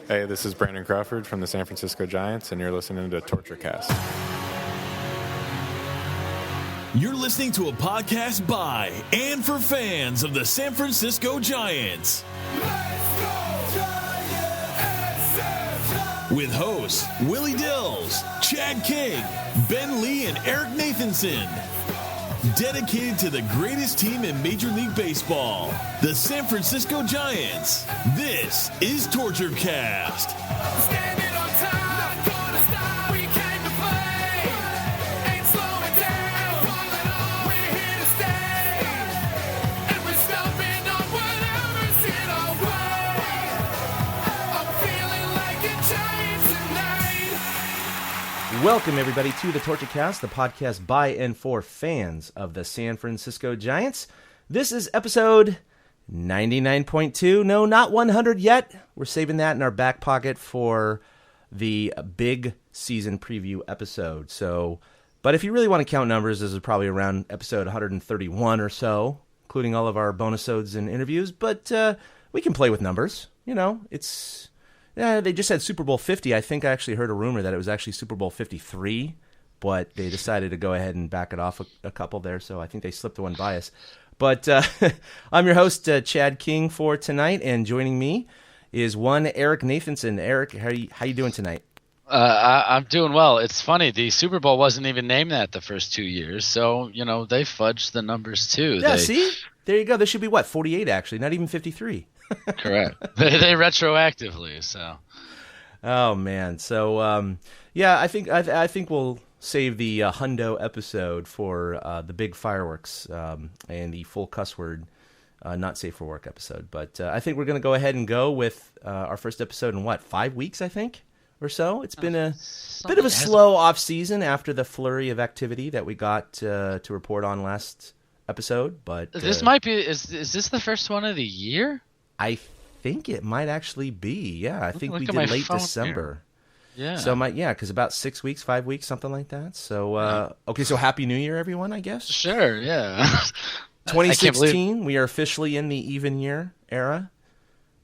Hey, this is Brandon Crawford from the San Francisco Giants, and you're listening to Torture Cast. You're listening to a podcast by and for fans of the San Francisco Giants. Let's go, Giants! With hosts Willie Dills, Chad King, Ben Lee, and Eric Nathanson. Dedicated to the greatest team in Major League Baseball, the San Francisco Giants. This is Torture Cast. Standing on time, not gonna stop. We came to play, ain't slowing down. Falling on, we're here to stay, and we're stomping on whatever's in our way. I'm feeling like a Giant tonight. Welcome, everybody, to the Torture Cast, the podcast by and for fans of the San Francisco Giants. This is episode 99.2. No, not 100 yet. We're saving that in our back pocket for the big season preview episode. But if you really want to count numbers, this is probably around episode 131 or so, including all of our bonusodes and interviews. But we can play with numbers. You know, they just said Super Bowl 50. I think I actually heard a rumor that it was actually Super Bowl 53, but they decided to go ahead and back it off a couple there, so I think they slipped one by us. But I'm your host, Chad King, for tonight, and joining me is one Eric Nathanson. Eric, how you doing tonight? I'm doing well. It's funny, the Super Bowl wasn't even named that the first 2 years, so, you know, they fudged the numbers too. Yeah, see? There you go. There should be, 48 actually, not even 53. Correct. They retroactively, so. Oh man. So I think we'll save the Hundo episode for the big fireworks and the full cuss word not safe for work episode. But I think we're going to go ahead and go with our first episode in 5 weeks, I think, or so. It's been a bit of a slow off season after the flurry of activity that we got to report on last episode. But this might be is this the first one of the year? I think it might actually be. Yeah, I think we did late December. Here. Yeah. So because about 6 weeks, 5 weeks, something like that. So okay, so Happy New Year, everyone. I guess. Sure. Yeah. 2016, we are officially in the even year era.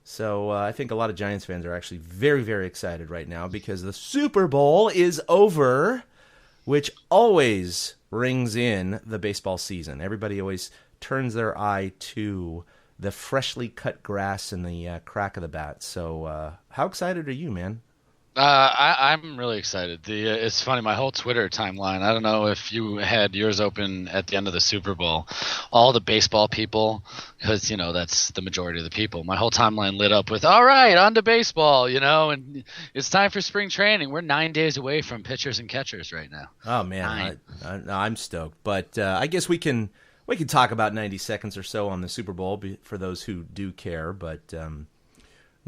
So I think a lot of Giants fans are actually very, very excited right now because the Super Bowl is over, which always rings in the baseball season. Everybody always turns their eye to the freshly cut grass and the crack of the bat. So how excited are you, man? I'm really excited. It's funny, my whole Twitter timeline, I don't know if you had yours open at the end of the Super Bowl, all the baseball people, because, you know, that's the majority of the people. My whole timeline lit up with, all right, on to baseball, you know, and it's time for spring training. We're 9 days away from pitchers and catchers right now. Oh, man, I'm stoked. But I guess we can talk about 90 seconds or so on the Super Bowl for those who do care. But,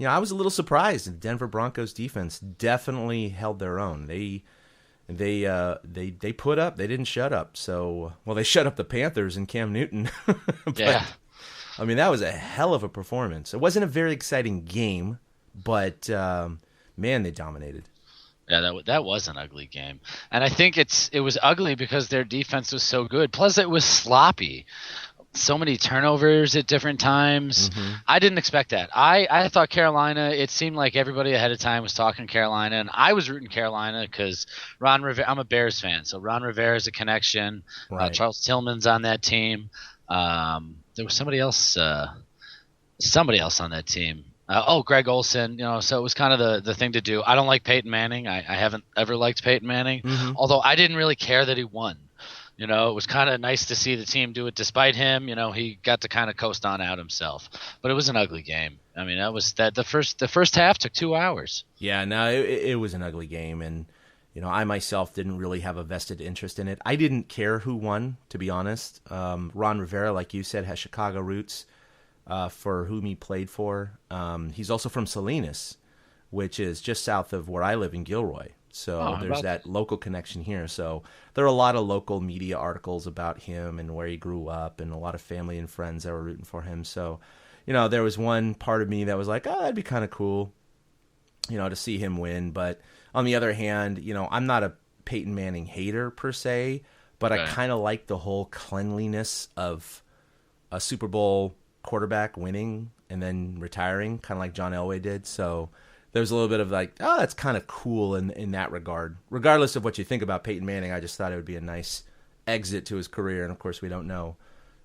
I was a little surprised. The Denver Broncos defense definitely held their own. They put up. They didn't shut up. So, they shut up the Panthers and Cam Newton. But, yeah. I mean, that was a hell of a performance. It wasn't a very exciting game, but, man, they dominated. Yeah, that was an ugly game. And I think it was ugly because their defense was so good. Plus, it was sloppy. So many turnovers at different times. Mm-hmm. I didn't expect that. I thought Carolina, it seemed like everybody ahead of time was talking Carolina, and I was rooting Carolina because Ron Rivera, I'm a Bears fan, so Ron Rivera is a connection. Right. Charles Tillman's on that team. There was somebody else on that team. Greg Olsen, so it was kind of the thing to do. I don't like Peyton Manning. I haven't ever liked Peyton Manning, although I didn't really care that he won. It was kind of nice to see the team do it despite him. He got to kind of coast on out himself. But it was an ugly game. I mean, the first half took 2 hours. Yeah, no, it was an ugly game. And, I myself didn't really have a vested interest in it. I didn't care who won, to be honest. Ron Rivera, like you said, has Chicago roots. For whom he played for. He's also from Salinas, which is just south of where I live in Gilroy. So there's that local connection here. So there are a lot of local media articles about him and where he grew up and a lot of family and friends that were rooting for him. So, there was one part of me that was like, that'd be kind of cool, to see him win. But on the other hand, I'm not a Peyton Manning hater per se, but I kind of like the whole cleanliness of a Super Bowl quarterback winning and then retiring, kind of like John Elway did. So there was a little bit of like, oh, that's kind of cool in that regard. Regardless of what you think about Peyton Manning, I just thought it would be a nice exit to his career. And, of course, we don't know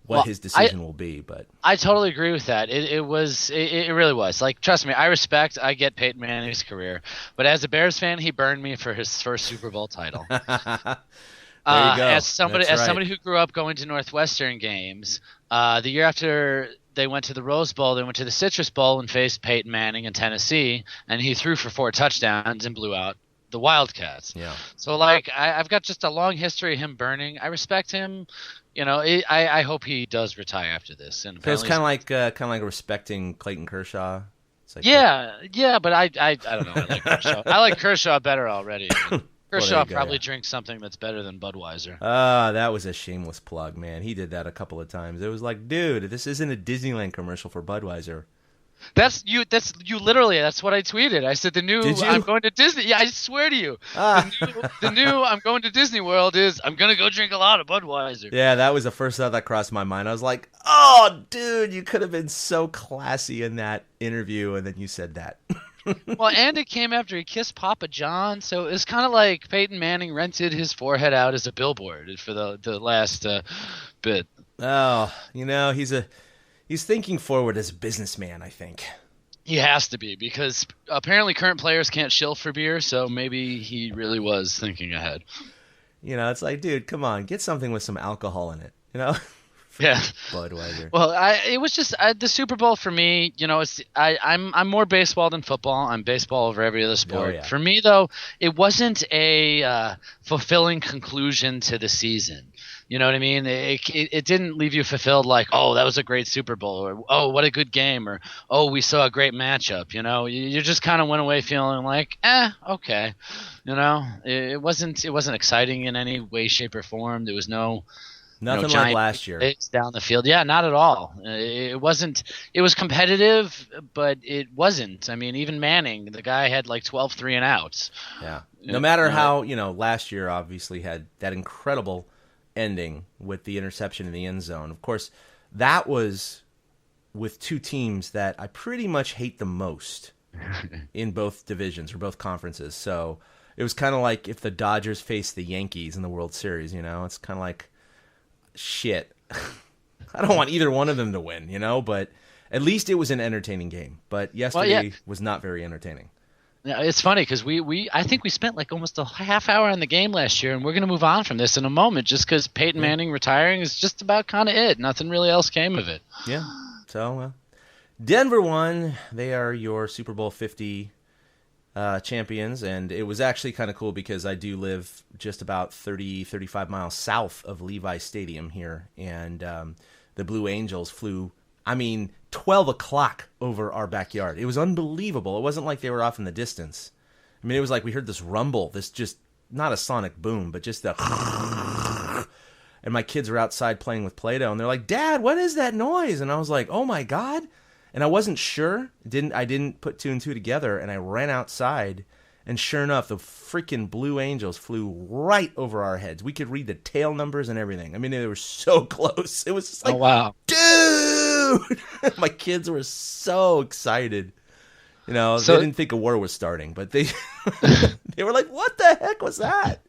what his decision will be. But I totally agree with that. It really was. Like, trust me, I get Peyton Manning's career. But as a Bears fan, he burned me for his first Super Bowl title. There you go. As somebody who grew up going to Northwestern games, the year after they went to the Rose Bowl, they went to the Citrus Bowl and faced Peyton Manning in Tennessee, and he threw for 4 touchdowns and blew out the Wildcats. Yeah. So, like, I've got just a long history of him burning. I respect him. You know, I hope he does retire after this. And so it's kind of like respecting Clayton Kershaw. It's like yeah, but I don't know. I like Kershaw. I like Kershaw better already. Kershaw probably drinks something that's better than Budweiser. That was a shameless plug, man. He did that a couple of times. It was like, dude, this isn't a Disneyland commercial for Budweiser. That's you literally. That's what I tweeted. I said the new I'm going to Disney. Yeah, I swear to you. The new I'm going to Disney World is I'm going to go drink a lot of Budweiser. Yeah, that was the first thought that crossed my mind. I was like, oh, dude, you could have been so classy in that interview, and then you said that. Well, and it came after he kissed Papa John, so it was kind of like Peyton Manning rented his forehead out as a billboard for the last bit. Oh, you know, he's thinking forward as a businessman, I think. He has to be, because apparently current players can't shill for beer, so maybe he really was thinking ahead. You know, it's like, dude, come on, get something with some alcohol in it, you know? Yeah, Budweiser. Well, it was just the Super Bowl for me. You know, I'm more baseball than football. I'm baseball over every other sport. Oh, yeah. For me, though, it wasn't a fulfilling conclusion to the season. You know what I mean? It didn't leave you fulfilled like, oh, that was a great Super Bowl, or oh, what a good game, or oh, we saw a great matchup. You know, you just kind of went away feeling like, okay. You know, it wasn't exciting in any way, shape, or form. There was nothing like last year. Down the field. Yeah, not at all. It wasn't. It was competitive, but it wasn't. I mean, even Manning, the guy had like 12 3-and-outs. Yeah. No matter how, last year obviously had that incredible ending with the interception in the end zone. Of course, that was with two teams that I pretty much hate the most in both divisions or both conferences. So it was kind of like if the Dodgers faced the Yankees in the World Series, it's kind of like, shit. I don't want either one of them to win, but at least it was an entertaining game. But yesterday was not very entertaining. Yeah, it's funny because I think we spent like almost a half hour on the game last year, and we're going to move on from this in a moment just because Peyton Manning retiring is just about kind of it. Nothing really else came of it. Yeah. So Denver won. They are your Super Bowl 50 champions, and it was actually kind of cool because I do live just about 35 miles south of Levi Stadium here, and the Blue Angels flew 12 o'clock over our backyard. It was unbelievable. It wasn't like they were off in the distance. It was like we heard this rumble, this just not a sonic boom, but just a and my kids were outside playing with Play-Doh, and they're like, Dad, what is that noise? And I was like, oh my God. And I wasn't sure. I didn't put two and two together, and I ran outside, and sure enough, the freaking Blue Angels flew right over our heads. We could read the tail numbers and everything. They were so close. It was just like, oh, wow. Dude! My kids were so excited. They didn't think a war was starting, but they they were like, what the heck was that?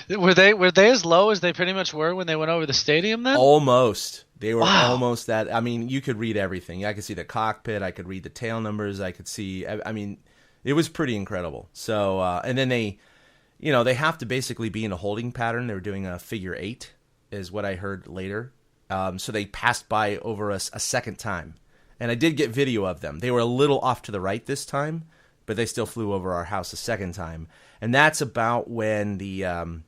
Were they as low as they pretty much were when they went over the stadium then? Almost. They were almost that. You could read everything. I could see the cockpit. I could read the tail numbers. I could see. It was pretty incredible. So, and then they have to basically be in a holding pattern. They were doing a figure 8, is what I heard later. So they passed by over us a second time, and I did get video of them. They were a little off to the right this time, but they still flew over our house a second time. And that's about when the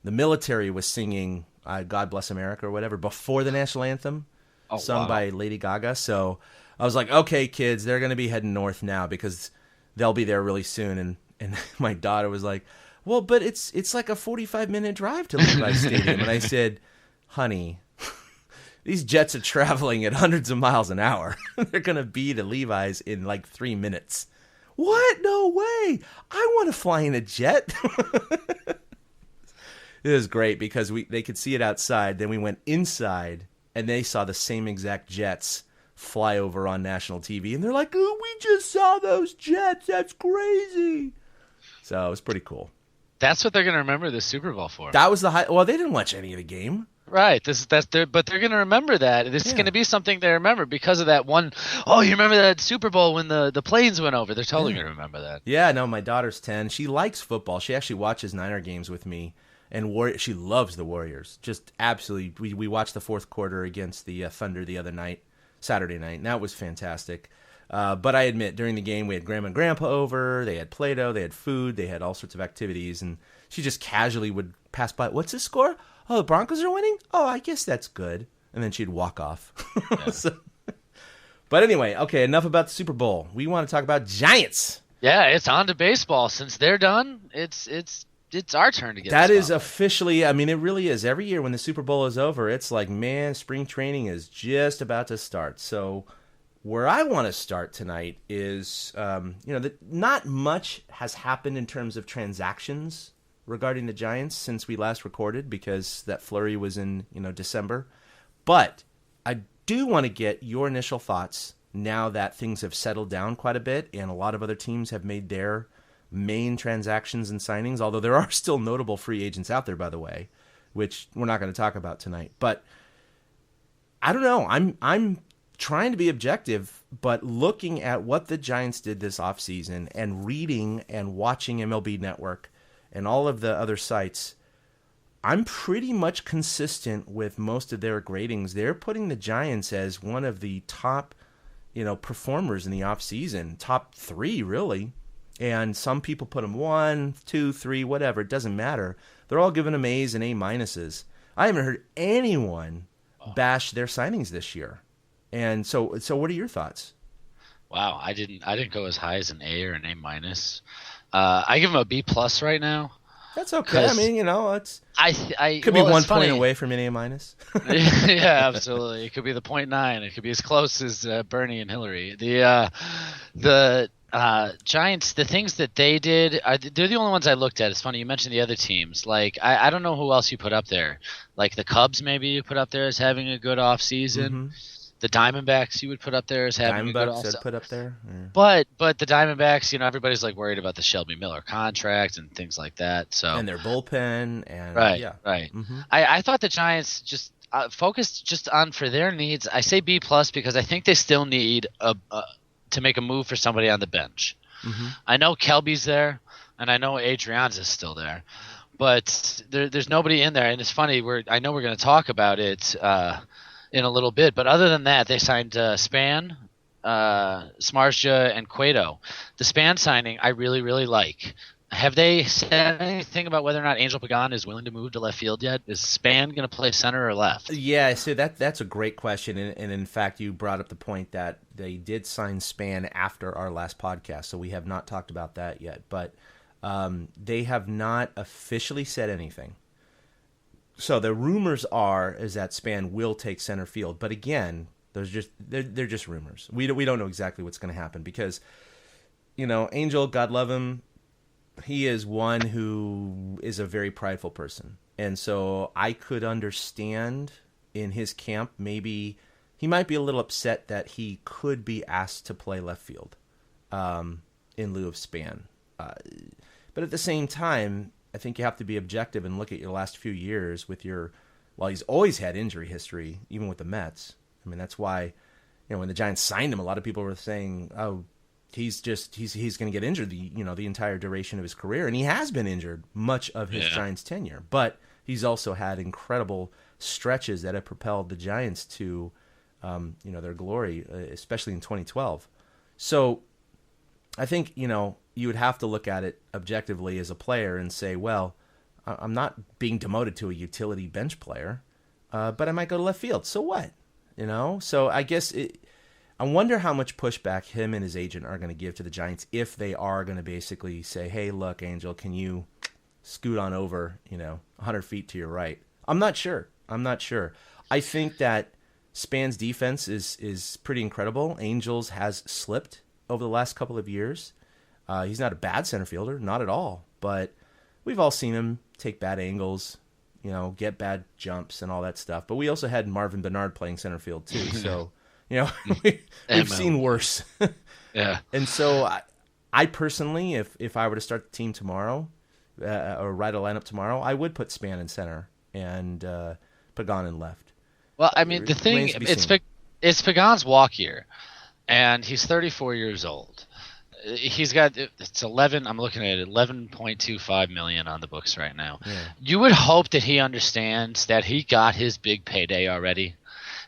military was singing God Bless America or whatever before the national anthem, sung by Lady Gaga. So I was like, okay, kids, they're going to be heading north now because they'll be there really soon. And my daughter was like, well, but it's like a 45-minute drive to Levi Stadium. And I said, honey, these jets are traveling at hundreds of miles an hour. They're going to be to Levi's in like 3 minutes. What? No way. I want to fly in a jet. It was great because they could see it outside. Then we went inside, and they saw the same exact jets fly over on national TV, and they're like, "Oh, we just saw those Jets. That's crazy." So it was pretty cool. That's what they're going to remember the Super Bowl for. That was the high. Well, they didn't watch any of the game. Right. But they're going to remember that. This is going to be something they remember because of that one. Oh, you remember that Super Bowl when the planes went over? They're totally going to remember that. Yeah, no, my daughter's 10. She likes football. She actually watches Niner games with me, and she loves the Warriors. Just absolutely. We watched the fourth quarter against the Thunder the other night, Saturday night, and that was fantastic. But I admit, during the game, we had Grandma and Grandpa over. They had Play-Doh. They had food. They had all sorts of activities. And she just casually would pass by. What's the score? Oh, the Broncos are winning? Oh, I guess that's good. And then she'd walk off. Yeah. But anyway, okay, enough about the Super Bowl. We want to talk about Giants. Yeah, it's on to baseball. Since they're done, it's our turn to get that this is officially, I mean, it really is. Every year when the Super Bowl is over, it's like, man, spring training is just about to start. So where I want to start tonight is, not much has happened in terms of transactions regarding the Giants since we last recorded, because that flurry was in, December. But I do want to get your initial thoughts now that things have settled down quite a bit and a lot of other teams have made their main transactions and signings, although there are still notable free agents out there, by the way, which we're not going to talk about tonight. But I don't know. I'm trying to be objective, but looking at what the Giants did this offseason and reading and watching MLB Network and all of the other sites, I'm pretty much consistent with most of their gradings. They're putting the Giants as one of the top, performers in the offseason, top 3, really. And some people put them 1, 2, 3, whatever. It doesn't matter. They're all giving them A's and A minuses. I haven't heard anyone bash their signings this year. And so what are your thoughts? Wow, I didn't go as high as an A or an A minus. I give them a B plus right now. That's okay. I mean, it's could be 1 point away from an A minus. Yeah, absolutely. It could be the 0.9. It could be as close as Bernie and Hillary. The Giants, the things that they did, they're the only ones I looked at. It's funny you mentioned the other teams. Like I don't know who else you put up there. Like the Cubs, maybe you put up there as having a good off season. Mm-hmm. The Diamondbacks you would put up there as having a good off-season. Put up there. Yeah. But the Diamondbacks, everybody's like worried about the Shelby Miller contract and things like that. So and their bullpen and right. Mm-hmm. I thought the Giants just focused just on for their needs. I say B plus because I think they still need to make a move for somebody on the bench. Mm-hmm. I know Kelby's there, and I know Adrian's is still there, but there's nobody in there. And it's funny, I know we're going to talk about it in a little bit, but other than that, they signed Span, Smarja, and Cueto. The Span signing I really, really like. Have they said anything about whether or not Angel Pagan is willing to move to left field yet? Is Span going to play center or left? Yeah, so that's a great question, and in fact, you brought up the point that they did sign Span after our last podcast, so we have not talked about that yet, but they have not officially said anything. So the rumors is that Span will take center field, but again, they're just rumors. We don't know exactly what's going to happen because, Angel, God love him, he is one who is a very prideful person, and so I could understand in his camp maybe he might be a little upset that he could be asked to play left field in lieu of Span, but at the same time, I think you have to be objective and look at your last few years with he's always had injury history, even with the Mets. I mean, that's why, when the Giants signed him, a lot of people were saying, oh, he's going to get injured the entire duration of his career. And he has been injured much of his Giants tenure, but he's also had incredible stretches that have propelled the Giants to, their glory, especially in 2012. So I think, you would have to look at it objectively as a player and say, well, I'm not being demoted to a utility bench player, but I might go to left field. So what? So I guess I wonder how much pushback him and his agent are going to give to the Giants if they are going to basically say, hey, look, Angel, can you scoot on over, 100 feet to your right? I'm not sure. I think that Span's defense is pretty incredible. Angel's has slipped over the last couple of years. He's not a bad center fielder, not at all. But we've all seen him take bad angles, get bad jumps and all that stuff. But we also had Marvin Bernard playing center field too. So, We've seen worse. Yeah. And so I personally, if I were to start the team tomorrow, or write a lineup tomorrow, I would put Span in center and Pagan in left. Well, I mean, the thing, it's Pagan's walk year, and he's 34 years old. He's got, it's 11, I'm looking at it, 11.25 million on the books right now. Yeah. You would hope that he understands that he got his big payday already,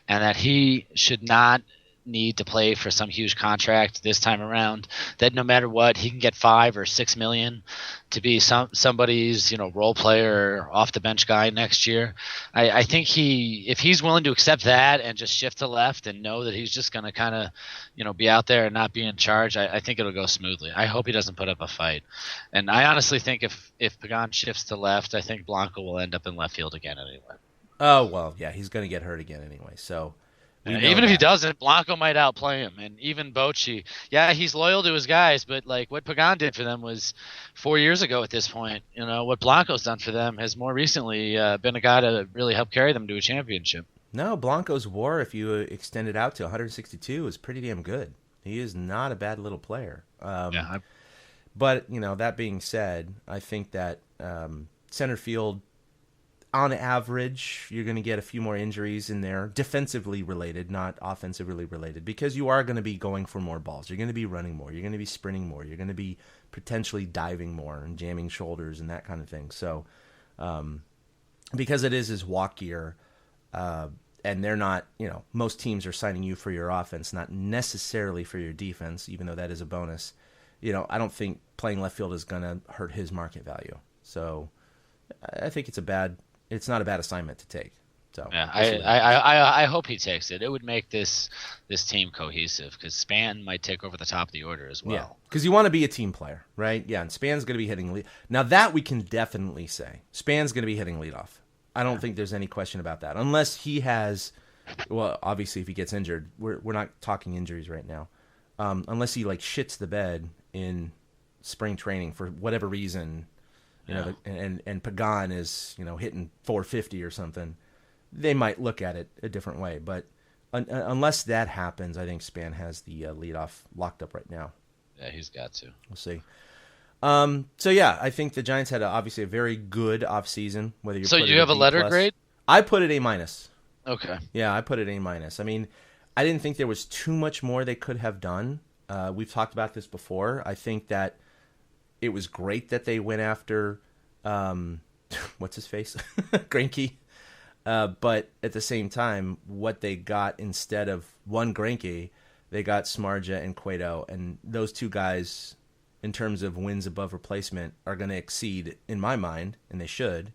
and that he should not need to play for some huge contract this time around, that no matter what, he can get 5 or 6 million to be somebody's role player or off the bench guy next year. I think if he's willing to accept that and just shift to left and know that he's just going to kind of be out there and not be in charge, I think it'll go smoothly. I hope he doesn't put up a fight. And I honestly think if Pagan shifts to left, I think Blanco will end up in left field again anyway. Oh, well, yeah, he's going to get hurt again anyway, so even if he doesn't, Blanco might outplay him. And even Bochy, he's loyal to his guys, but like what Pagan did for them was 4 years ago at this point. What Blanco's done for them has more recently been a guy to really help carry them to a championship. No, Blanco's WAR, if you extend it out to 162, is pretty damn good. He is not a bad little player. But, that being said, I think that center field, on average, you're going to get a few more injuries in there, defensively related, not offensively related, because you are going to be going for more balls. You're going to be running more. You're going to be sprinting more. You're going to be potentially diving more and jamming shoulders and that kind of thing. So, because it is his walk year, and they're not, most teams are signing you for your offense, not necessarily for your defense, even though that is a bonus. I don't think playing left field is going to hurt his market value. So, I think it's not a bad assignment to take. So yeah, I hope he takes it. It would make this team cohesive because Span might take over the top of the order as well. Yeah, because you want to be a team player, right? Yeah, and Span's going to be hitting lead. Now that we can definitely say, Span's going to be hitting leadoff. I don't think there's any question about that, unless he has. Well, obviously, if he gets injured, we're not talking injuries right now. Unless he shits the bed in spring training for whatever reason. And Pagan is, hitting 450 or something, they might look at it a different way. But unless that happens, I think Span has the leadoff locked up right now. Yeah, he's got to. We'll see. I think the Giants had obviously a very good offseason. So you have a letter grade? I put it A-. Okay. Yeah, I put it A-. I mean, I didn't think there was too much more they could have done. We've talked about this before. I think that it was great that they went after, what's his face, Greinke. But at the same time, what they got instead of one Greinke, they got Smarja and Cueto, and those two guys, in terms of wins above replacement, are going to exceed, in my mind, and they should,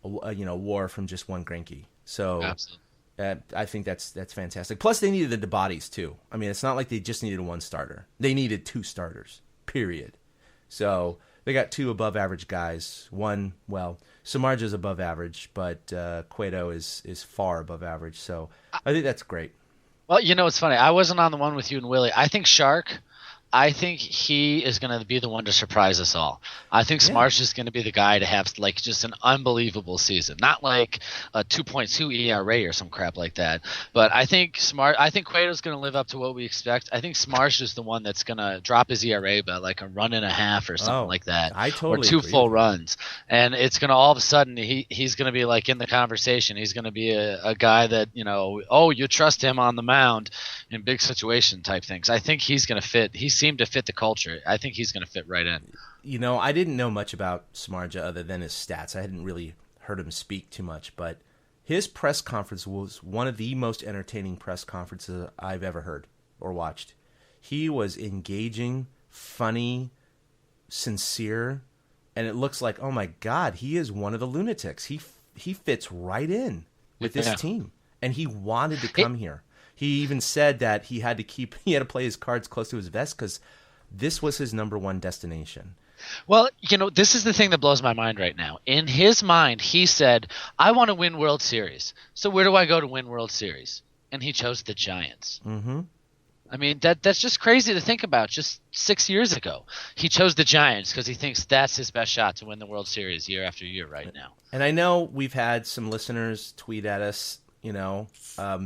WAR from just one Greinke. So I think that's fantastic. Plus, they needed the bodies too. I mean, it's not like they just needed one starter; they needed two starters. Period. So they got two above-average guys. One, Samardzija's above average, but Cueto is far above average. So I think that's great. Well, it's funny. I wasn't on the one with you and Willie. I think Shark, I think he is going to be the one to surprise us all. I think Smarsh is going to be the guy to have just an unbelievable season. Not like a 2.2 ERA or some crap like that. But I think Cueto's going to live up to what we expect. I think Smarsh is the one that's going to drop his ERA by like a run and a half or something like that. I totally Or two agree full runs. And it's going to all of a sudden he's going to be like in the conversation. He's going to be a guy that, you trust him on the mound in big situation type things. I think he's going to fit. He seemed to fit the culture. I think he's going to fit right in. I didn't know much about Samardzija other than his stats. I hadn't really heard him speak too much, but his press conference was one of the most entertaining press conferences I've ever heard or watched. He was engaging, funny, sincere, and it looks like, oh my God, he is one of the lunatics. He fits right in with this team, and he wanted to come here. He even said that he had to play his cards close to his vest because this was his number one destination. Well, this is the thing that blows my mind right now. In his mind, he said, I want to win World Series. So where do I go to win World Series? And he chose the Giants. Mm-hmm. I mean, that's just crazy to think about. Just 6 years ago, he chose the Giants because he thinks that's his best shot to win the World Series year after year right now. And I know we've had some listeners tweet at us,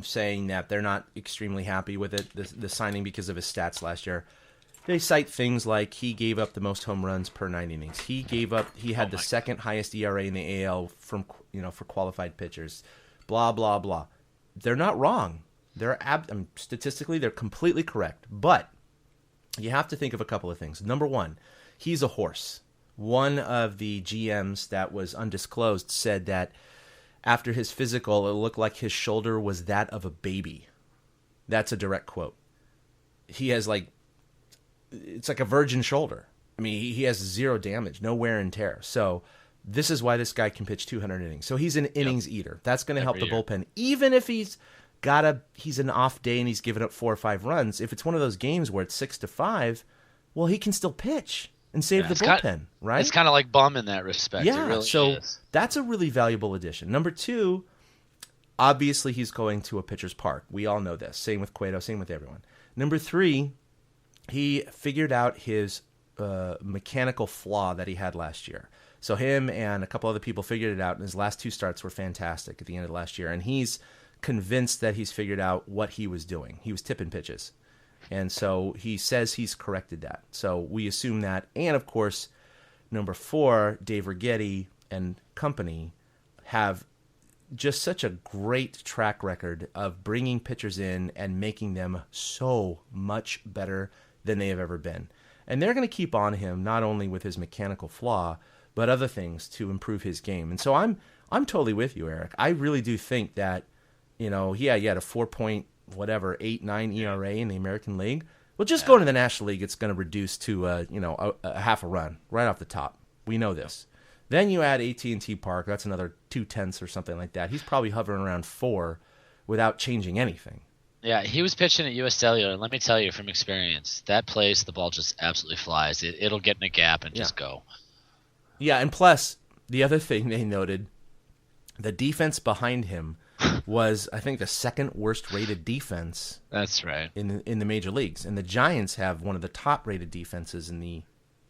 saying that they're not extremely happy with it, the signing, because of his stats last year. They cite things like he gave up the most home runs per 9 innings. He had the second highest ERA in the AL for qualified pitchers. Blah blah blah. They're not wrong. Statistically, they're completely correct. But you have to think of a couple of things. Number one, he's a horse. One of the GMs that was undisclosed said that after his physical, it looked like his shoulder was that of a baby. That's a direct quote. He has it's like a virgin shoulder. I mean, he has zero damage, no wear and tear. So this is why this guy can pitch 200 innings. So he's an innings eater. That's going to help the bullpen. Even if he's an off day and he's given up 4 or 5 runs, if it's one of those games where it's 6-5, well, he can still pitch and save the bullpen, right? It's kind of like Bum in that respect. Yeah, it really so is. That's a really valuable addition. Number 2, obviously he's going to a pitcher's park. We all know this. Same with Cueto, same with everyone. Number 3, he figured out his mechanical flaw that he had last year. So him and a couple other people figured it out, and his last 2 starts were fantastic at the end of last year. And he's convinced that he's figured out what he was doing. He was tipping pitches. And so he says he's corrected that. So we assume that. And, of course, number 4, Dave Righetti and company have just such a great track record of bringing pitchers in and making them so much better than they have ever been. And they're going to keep on him, not only with his mechanical flaw, but other things to improve his game. And so I'm totally with you, Eric. I really do think that, he had a 4.8-9 ERA in the American League. Well, just going to the National League, it's going to reduce to a half a run right off the top. We know this. Then you add AT&T Park. That's another 0.2 or something like that. He's probably hovering around 4 without changing anything. Yeah, he was pitching at U.S. Cellular, and let me tell you from experience, that place, the ball just absolutely flies. It'll get in a gap and just go. Yeah, and plus, the other thing they noted, the defense behind him was, I think, the second worst rated defense. That's right. In the major leagues. And the Giants have one of the top rated defenses in the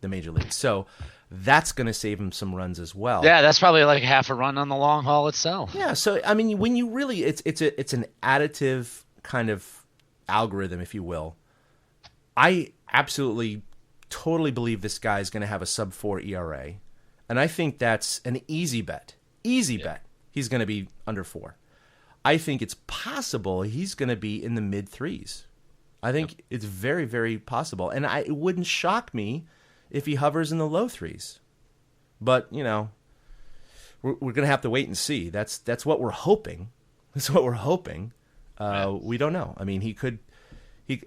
major leagues. So that's going to save him some runs as well. Yeah, that's probably like half a run on the long haul itself. Yeah, so I mean, when you really, it's an additive kind of algorithm, if you will. I absolutely, totally believe this guy is going to have a sub-4 ERA. And I think that's an easy bet. Bet. He's going to be under 4. I think it's possible he's going to be in the mid-3s. I think it's very, very possible. And it wouldn't shock me if he hovers in the low 3s. But, we're going to have to wait and see. That's what we're hoping. That's what we're hoping. We don't know. I mean,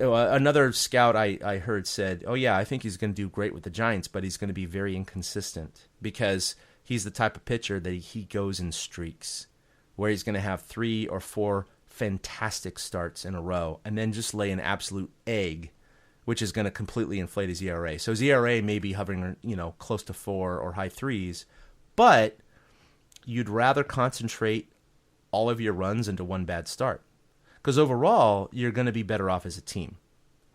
another scout I heard said, oh, yeah, I think he's going to do great with the Giants, but he's going to be very inconsistent because he's the type of pitcher that he goes in streaks where he's going to have 3 or 4 fantastic starts in a row and then just lay an absolute egg, which is going to completely inflate his ERA. So his ERA may be hovering, close to 4 or high 3s, but you'd rather concentrate all of your runs into one bad start. Because overall, you're going to be better off as a team,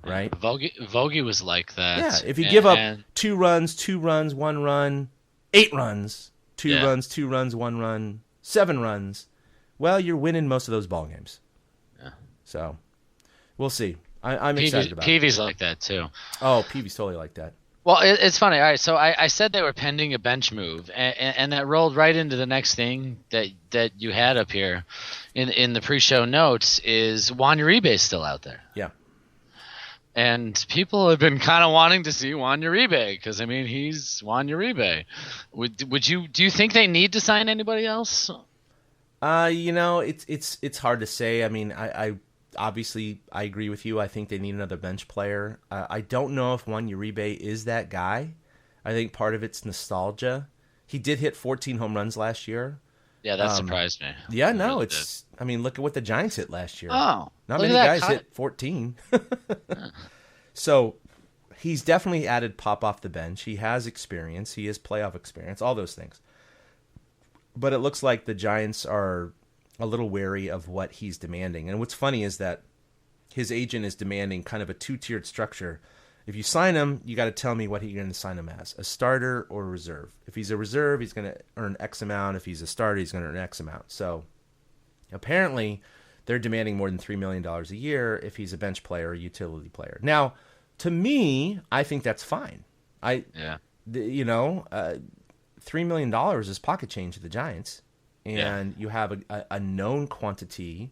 right? Vogie was like that. Yeah, if you give up 2 runs, 1 run, 8 runs, 2 runs, 2 runs, 1 run, 7 runs, well, you're winning most of those ball games. Yeah. So, we'll see. I'm excited about it. Peavy's like that, too. Oh, Peavy's totally like that. Well, it's funny. All right, so I said they were pending a bench move, and that rolled right into the next thing that you had up here in the pre-show notes is Juan Uribe still out there. Yeah. And people have been kind of wanting to see Juan Uribe because, I mean, he's Juan Uribe. Do you think they need to sign anybody else? It's hard to say. I mean, I obviously I agree with you. I think they need another bench player. I don't know if Juan Uribe is that guy. I think part of it's nostalgia. He did hit 14 home runs last year. Yeah, that surprised me. Yeah, no, it's. I mean, look at what the Giants hit last year. Oh, not many guys hit 14. So he's definitely added pop off the bench. He has experience. He has playoff experience. All those things. But it looks like the Giants are a little wary of what he's demanding. And what's funny is that his agent is demanding kind of a 2-tiered structure. If you sign him, you got to tell me what you're going to sign him as, a starter or a reserve. If he's a reserve, he's going to earn X amount. If he's a starter, he's going to earn X amount. So Apparently, they're demanding more than $3 million a year if he's a bench player or utility player. Now, to me, I think that's fine. $3 million is pocket change to the Giants, and you have a known quantity,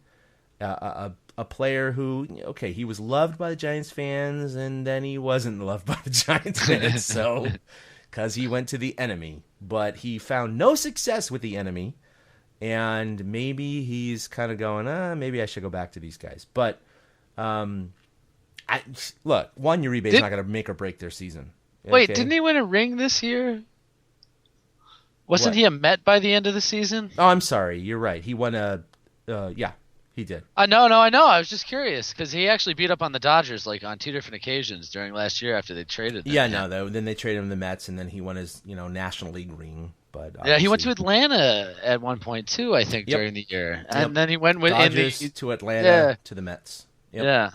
a player who, okay, he was loved by the Giants fans, and then he wasn't loved by the Giants fans, so because he went to the enemy, but he found no success with the enemy, and maybe he's kind of going, maybe I should go back to these guys. But Juan Uribe is not going to make or break their season. Wait, Okay? didn't he win a ring this year? Wasn't What? he a Met by the end of the season? Oh, I'm sorry. You're right. He won he did. No, I know. I was just curious because he actually beat up on the Dodgers like on 2 different occasions during last year after they traded them. Yeah, no, though. Then they traded him to the Mets, and then he won his, National League ring. But Yeah, he went to obviously- Atlanta at one point too, I think, Yep. during the year, Yep. and then he went with Dodgers Indy. to Atlanta Yeah. to the Mets. Yep. Yeah.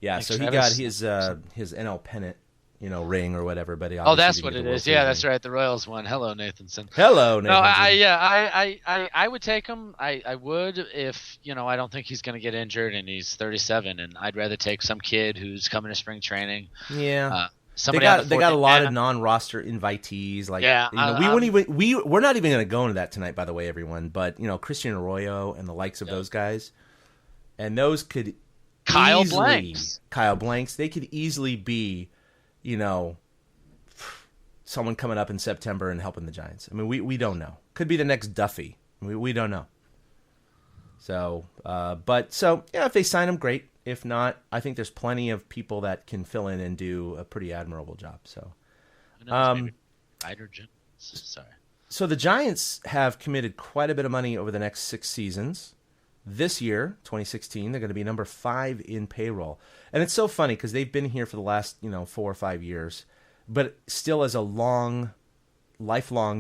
Yeah, Like so he Travis- got his NL pennant, ring or whatever. But he Oh, obviously that's didn't what get it the World is. Yeah, Series that's ring. right. The Royals won. Hello, Nathanson. Hello, Nathan. No, I would take him. I would if I don't think he's going to get injured and he's 37, and I'd rather take some kid who's coming to spring training. Yeah. They Somebody on the got a fourth- lot yeah. of non-roster invitees. Like, Yeah, we're not even going to go into that tonight, by the way, everyone. But Christian Arroyo and the likes of those guys, and those could Kyle easily, Blanks. They could easily be, someone coming up in September and helping the Giants. I mean, we don't know. Could be the next Duffy. We don't know. So, if they sign him, great. If not, I think there's plenty of people that can fill in and do a pretty admirable job. So, Who knows, maybe hydrogen. Sorry. So the Giants have committed quite a bit of money over the next 6 seasons. This year, 2016, they're going to be number 5 in payroll. And it's so funny because they've been here for the last, 4 or 5 years. But still, as a lifelong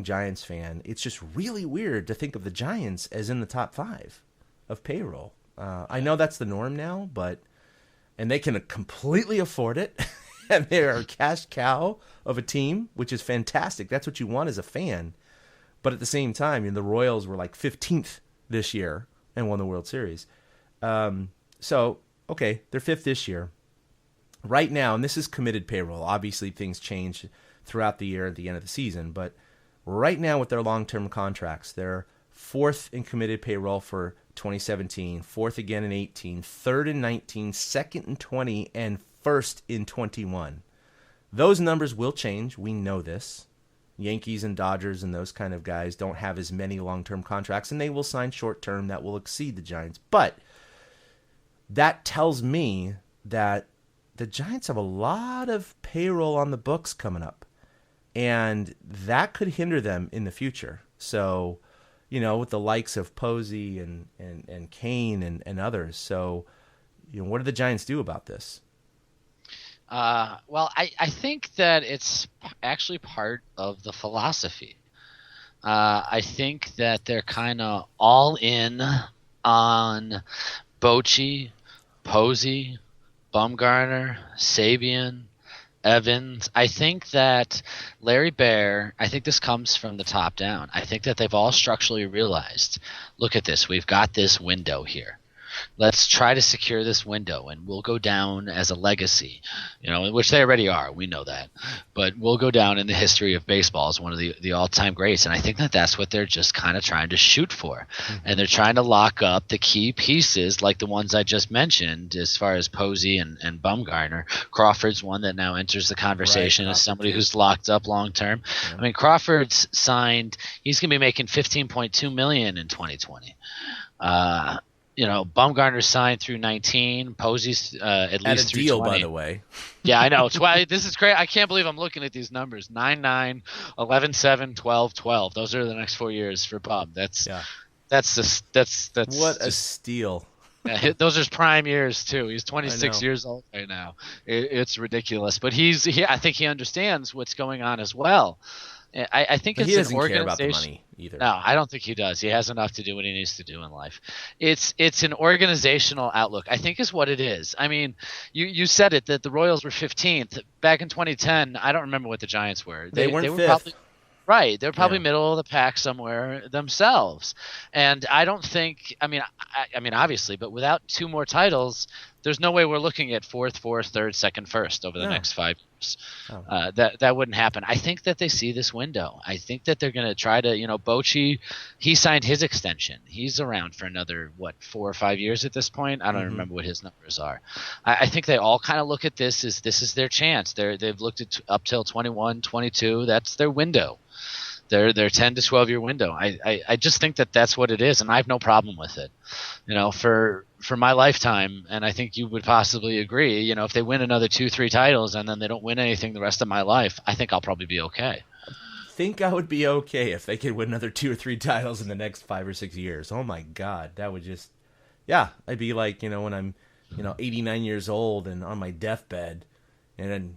Giants fan, it's just really weird to think of the Giants as in the top 5 of payroll. I know that's the norm now, and they can completely afford it. And they're a cash cow of a team, which is fantastic. That's what you want as a fan. But at the same time, the Royals were like 15th this year and won the World Series. So, okay, they're 5th this year. Right now, and this is committed payroll. Obviously, things change throughout the year at the end of the season. But right now with their long-term contracts, they're 4th in committed payroll for 2017, 4th again in 18, 3rd in 19, 2nd in 20, and 1st in 21. Those numbers will change. We know this. Yankees and Dodgers and those kind of guys don't have as many long-term contracts, and they will sign short-term that will exceed the Giants. But that tells me that the Giants have a lot of payroll on the books coming up, and that could hinder them in the future. So, with the likes of Posey and Kane and others. So, what do the Giants do about this? Well, I think that it's actually part of the philosophy. I think that they're kind of all in on Bochy, Posey, Bumgarner, Sabian, Evans. I think that Larry Baer, I think this comes from the top down. I think that they've all structurally realized, look at this, we've got this window here. Let's try to secure this window, and we'll go down as a legacy, which they already are. We know that. But we'll go down in the history of baseball as one of the all-time greats. And I think that that's what they're just kind of trying to shoot for. Mm-hmm. And they're trying to lock up the key pieces like the ones I just mentioned as far as Posey and Bumgarner. Crawford's one that now enters the conversation as somebody who's locked up long-term. Yeah. I mean, Crawford's signed – he's going to be making $15.2 million in 2020. Bumgarner signed through 19. Posey's at least through 20. Deal, by the way. Yeah, I know. It's why this is great. I can't believe I'm looking at these numbers. 9-9, 11-7, 12-12. Those are the next 4 years for Bum. That's what a steal. Yeah, those are his prime years too. He's 26 years old right now. It's ridiculous, but I think he understands what's going on as well. I think but it's he doesn't an care about the organization. money either. No, I don't think he does. He has enough to do what he needs to do in life. It's an organizational outlook, I think, is what it is. I mean, you said it that the Royals were 15th back in 2010. I don't remember what the Giants were. They weren't 5th. Probably Right. They're probably Yeah. middle of the pack somewhere themselves. And I don't think, I mean, obviously, but without 2 more titles, there's no way we're looking at fourth, third, second, first over the No. next 5 years. Oh. That wouldn't happen. I think that they see this window. I think that they're going to try to, Bochy, he signed his extension. He's around for another, 4 or 5 years at this point. I don't remember what his numbers are. I think they all kind of look at this as this is their chance. They've looked at up till 21, 22. That's their window. Their 10 to 12 year window. I just think that that's what it is, and I have no problem with it. For my lifetime, and I think you would possibly agree. If they win another 2-3 titles and then they don't win anything the rest of my life, I think I'll probably be okay. Think I would be okay if they could win another 2 or 3 titles in the next 5 or 6 years. Oh my God, that would just, yeah, I'd be like, when I'm, 89 years old and on my deathbed. And then,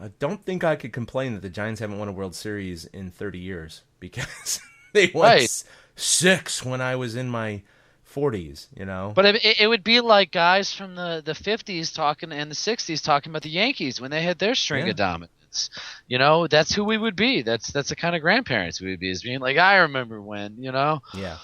I don't think I could complain that the Giants haven't won a World Series in 30 years because they won Right. 6 when I was in my 40s, But it would be like guys from the 50s talking and the 60s talking about the Yankees when they had their string of dominance. That's who we would be. That's the kind of grandparents we would be, is being like, I remember when, Yeah.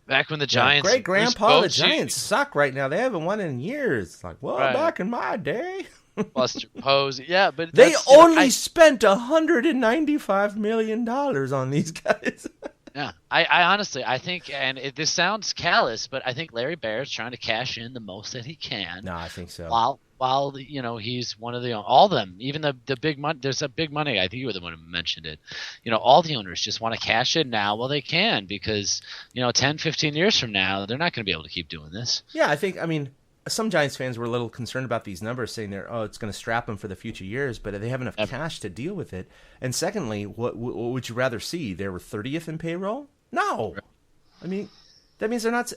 back when the Giants. Great grandpa, the Bochy, Giants suck right now. They haven't won in years. It's like, well, Right. back in my day. Buster Posey. Yeah, but They that's, only spent $195 million on these guys. Yeah, I honestly, I think, and this sounds callous, but I think Larry Bear's trying to cash in the most that he can. No, I think so. While he's one of all of them, even the big money. There's a big money. I think you were the one who mentioned it. All the owners just want to cash in now while they can, because 10, 15 years from now, they're not going to be able to keep doing this. Yeah, I think, some Giants fans were a little concerned about these numbers, saying it's going to strap them for the future years, but they have enough cash to deal with it. And secondly, what would you rather see? They were 30th in payroll? No. That means they're not.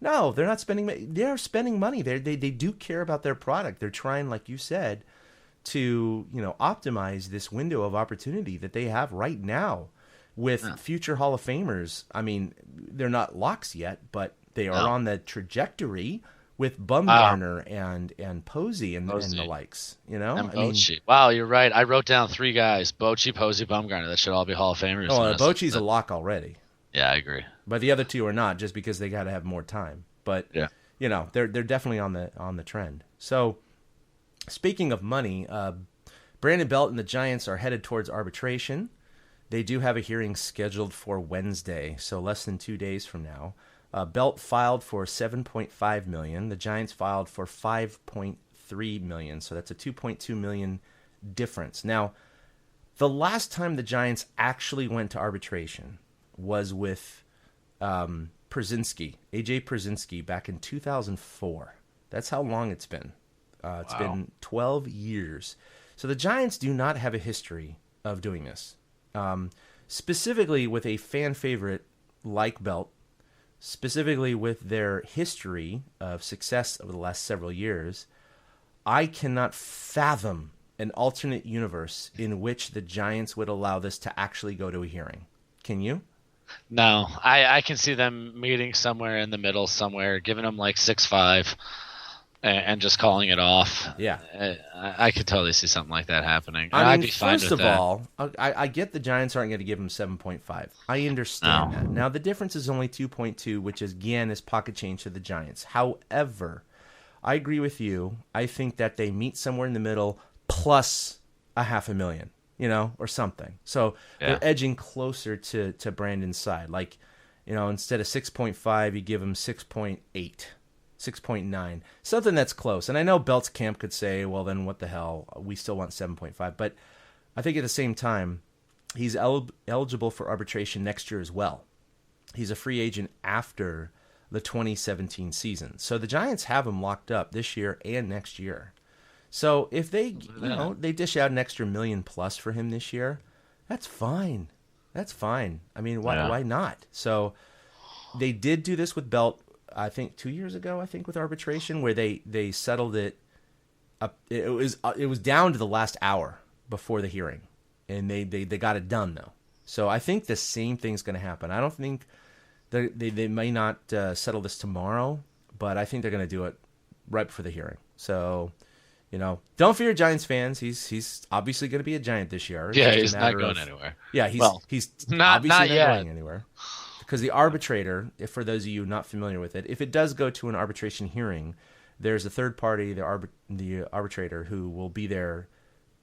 No, they're not spending. They're spending money. They do care about their product. They're trying, like you said, to optimize this window of opportunity that they have right now with future Hall of Famers. They're not locks yet, but they are on the trajectory with Bumgarner and Posey and the likes, And Bochy. Wow, you're right. I wrote down 3 guys: Bochy, Posey, Bumgarner. That should all be Hall of Famers. Oh, Bochy's a lock already. Yeah, I agree. But the other 2 are not, just because they got to have more time. But yeah, they're definitely on the trend. So, speaking of money, Brandon Belt and the Giants are headed towards arbitration. They do have a hearing scheduled for Wednesday, so less than 2 days from now. Belt filed for $7.5 million. The Giants filed for $5.3 million, so that's a $2.2 million difference. Now, the last time the Giants actually went to arbitration was with AJ Przinsky, back in 2004. That's how long it's been. It's been 12 years. So the Giants do not have a history of doing this. Specifically with a fan favorite like Belt, specifically with their history of success over the last several years, I cannot fathom an alternate universe in which the Giants would allow this to actually go to a hearing. Can you? No, I can see them meeting somewhere in the middle, somewhere, giving them like 6-5 and just calling it off. Yeah. I could totally see something like that happening. I'd be fine first with of that. all, I get the Giants aren't going to give him 7.5. I understand that. Now, the difference is only 2.2, which again is pocket change to the Giants. However, I agree with you. I think that they meet somewhere in the middle plus $500,000, or something. So they're edging closer to Brandon's side. Like, instead of 6.5, you give him 6.8. 6.9, something that's close. And I know Belt's camp could say, well, then what the hell? We still want 7.5. But I think at the same time, he's eligible for arbitration next year as well. He's a free agent after the 2017 season. So the Giants have him locked up this year and next year. So if they, they dish out an extra $1 million plus for him this year, that's fine. That's fine. Why not? So they did do this with Belt, I think 2 years ago, with arbitration, where they settled it up. It was down to the last hour before the hearing, and they got it done though. So I think the same thing's going to happen. I don't think they may not settle this tomorrow, but I think they're going to do it right before the hearing. So, don't fear Giants fans. He's obviously going to be a Giant this year. It's Yeah, just a he's not matter going of- anywhere. Yeah, he's not obviously yet. not going anywhere. Because the arbitrator, if for those of you not familiar with it, if it does go to an arbitration hearing, there's a third party, the arbitrator, who will be there,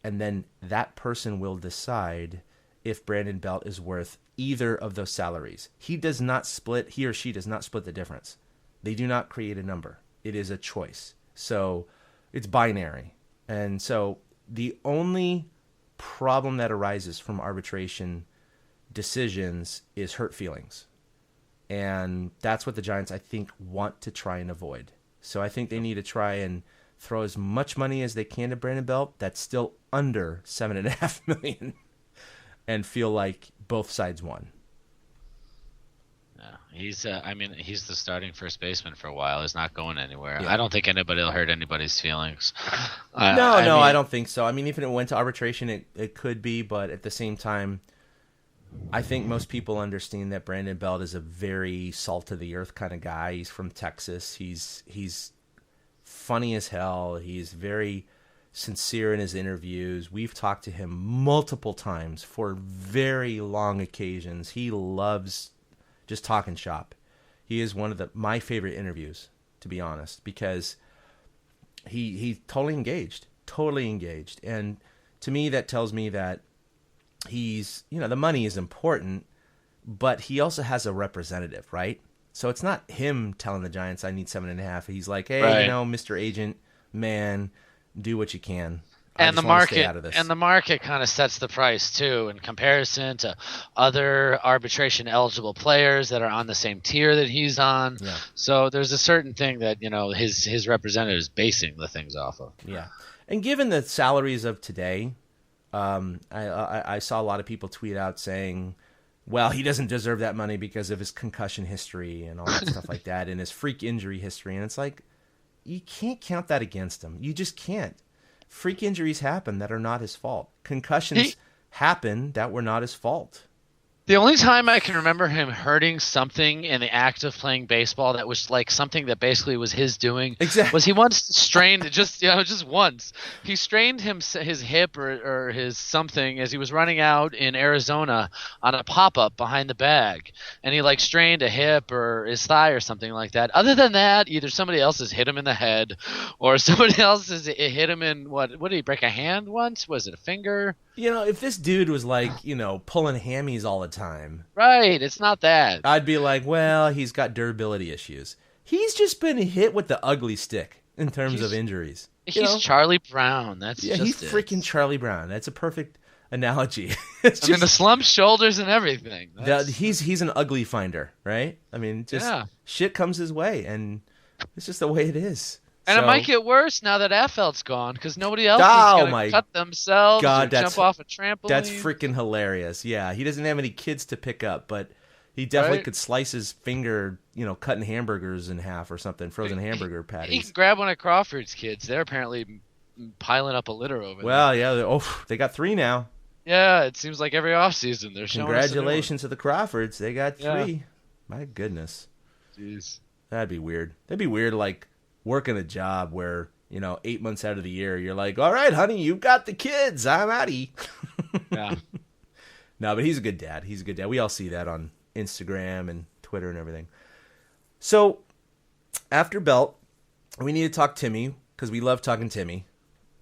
and then that person will decide if Brandon Belt is worth either of those salaries. He or she does not split the difference. They do not create a number. It is a choice. So it's binary. And so the only problem that arises from arbitration decisions is hurt feelings. And that's what the Giants, I think, want to try and avoid. So I think they need to try and throw as much money as they can to Brandon Belt that's still under $7.5 million and feel like both sides won. Yeah, he's the starting first baseman for a while. He's not going anywhere. Yeah. I don't think anybody will hurt anybody's feelings. I don't think so. I mean, if it went to arbitration, it could be, but at the same time, I think most people understand that Brandon Belt is a very salt of the earth kind of guy. He's from Texas. He's funny as hell. He's very sincere in his interviews. We've talked to him multiple times for very long occasions. He loves just talking shop. He is one of my favorite interviews, to be honest, because he's totally engaged. And to me, that tells me that he's, the money is important, but he also has a representative, right? So it's not him telling the Giants, I need 7.5. He's like, hey, right. Mr. Agent, man, do what you can. And the market kind of sets the price too, in comparison to other arbitration eligible players that are on the same tier that he's on. Yeah. So there's a certain thing that his representative is basing the things off of. Yeah, and given the salaries of today, I saw a lot of people tweet out saying, well, he doesn't deserve that money because of his concussion history and all that stuff like that, and his freak injury history. And it's like, you can't count that against him. You just can't. Freak injuries happen that are not his fault. Concussions happen that were not his fault. The only time I can remember him hurting something in the act of playing baseball that was like something that basically was his doing was he once strained just once. He strained his hip or his something as he was running out in Arizona on a pop-up behind the bag. And he like strained a hip or his thigh or something like that. Other than that, either somebody else has hit him in the head or somebody else has hit him in what did he break a hand once? Was it a finger? If this dude was like, pulling hammies all the time. Right, it's not that. I'd be like, well, he's got durability issues. He's just been hit with the ugly stick in terms of injuries. He's Charlie Brown. He's freaking Charlie Brown. That's a perfect analogy. The slumped shoulders and everything. He's an ugly finder, right? I mean, shit comes his way, and it's just the way it is. And it might get worse now that Affeld's gone because nobody else is going to cut themselves or jump off a trampoline. That's freaking hilarious. Yeah, he doesn't have any kids to pick up, but he definitely could slice his finger, cutting hamburgers in half or something, frozen hamburger patties. He can grab one of Crawford's kids. They're apparently piling up a litter over there. Well, yeah, they got 3 now. Yeah, it seems like every offseason they're showing Congratulations to the Crawfords. They got 3. Yeah. My goodness. Jeez. That'd be weird. That'd be weird, like, working a job where 8 months out of the year you're like, all right, honey, you got the kids, I'm outie. Yeah. No, but he's a good dad. We all see that on Instagram and Twitter and everything. So after Belt, we need to talk Timmy because we love talking Timmy.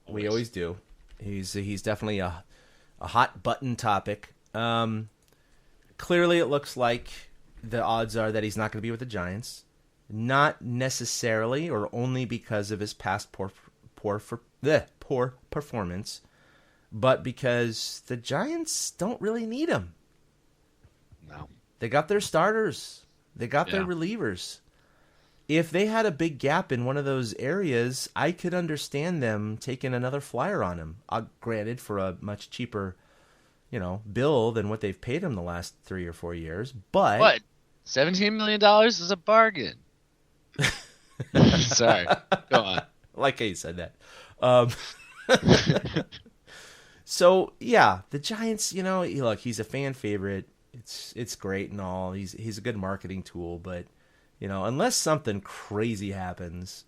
We always do. He's definitely a hot button topic. Clearly it looks like the odds are that he's not going to be with the Giants. Not necessarily or only because of his past poor performance, but because the Giants don't really need him. No. They got their starters. They got their relievers. If they had a big gap in one of those areas, I could understand them taking another flyer on him. Granted, for a much cheaper, bill than what they've paid him the last 3 or 4 years. But what? $17 million is a bargain. Sorry. Go on. I like how you said that. So yeah, the Giants. Look, he's a fan favorite. It's great and all. He's a good marketing tool, but unless something crazy happens,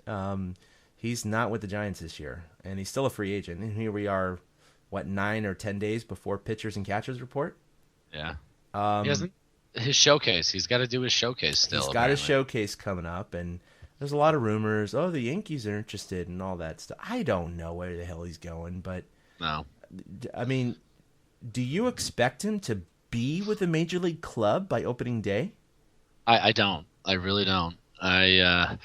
He's not with the Giants this year, and he's still a free agent. And here we are, 9 or 10 days before pitchers and catchers report? Yeah. He hasn't his showcase. He's got to do his showcase still. He's got a showcase coming up, and there's a lot of rumors. Oh, the Yankees are interested and all that stuff. I don't know where the hell he's going, but No. I mean, do you expect him to be with a major league club by opening day? I don't. I really don't. I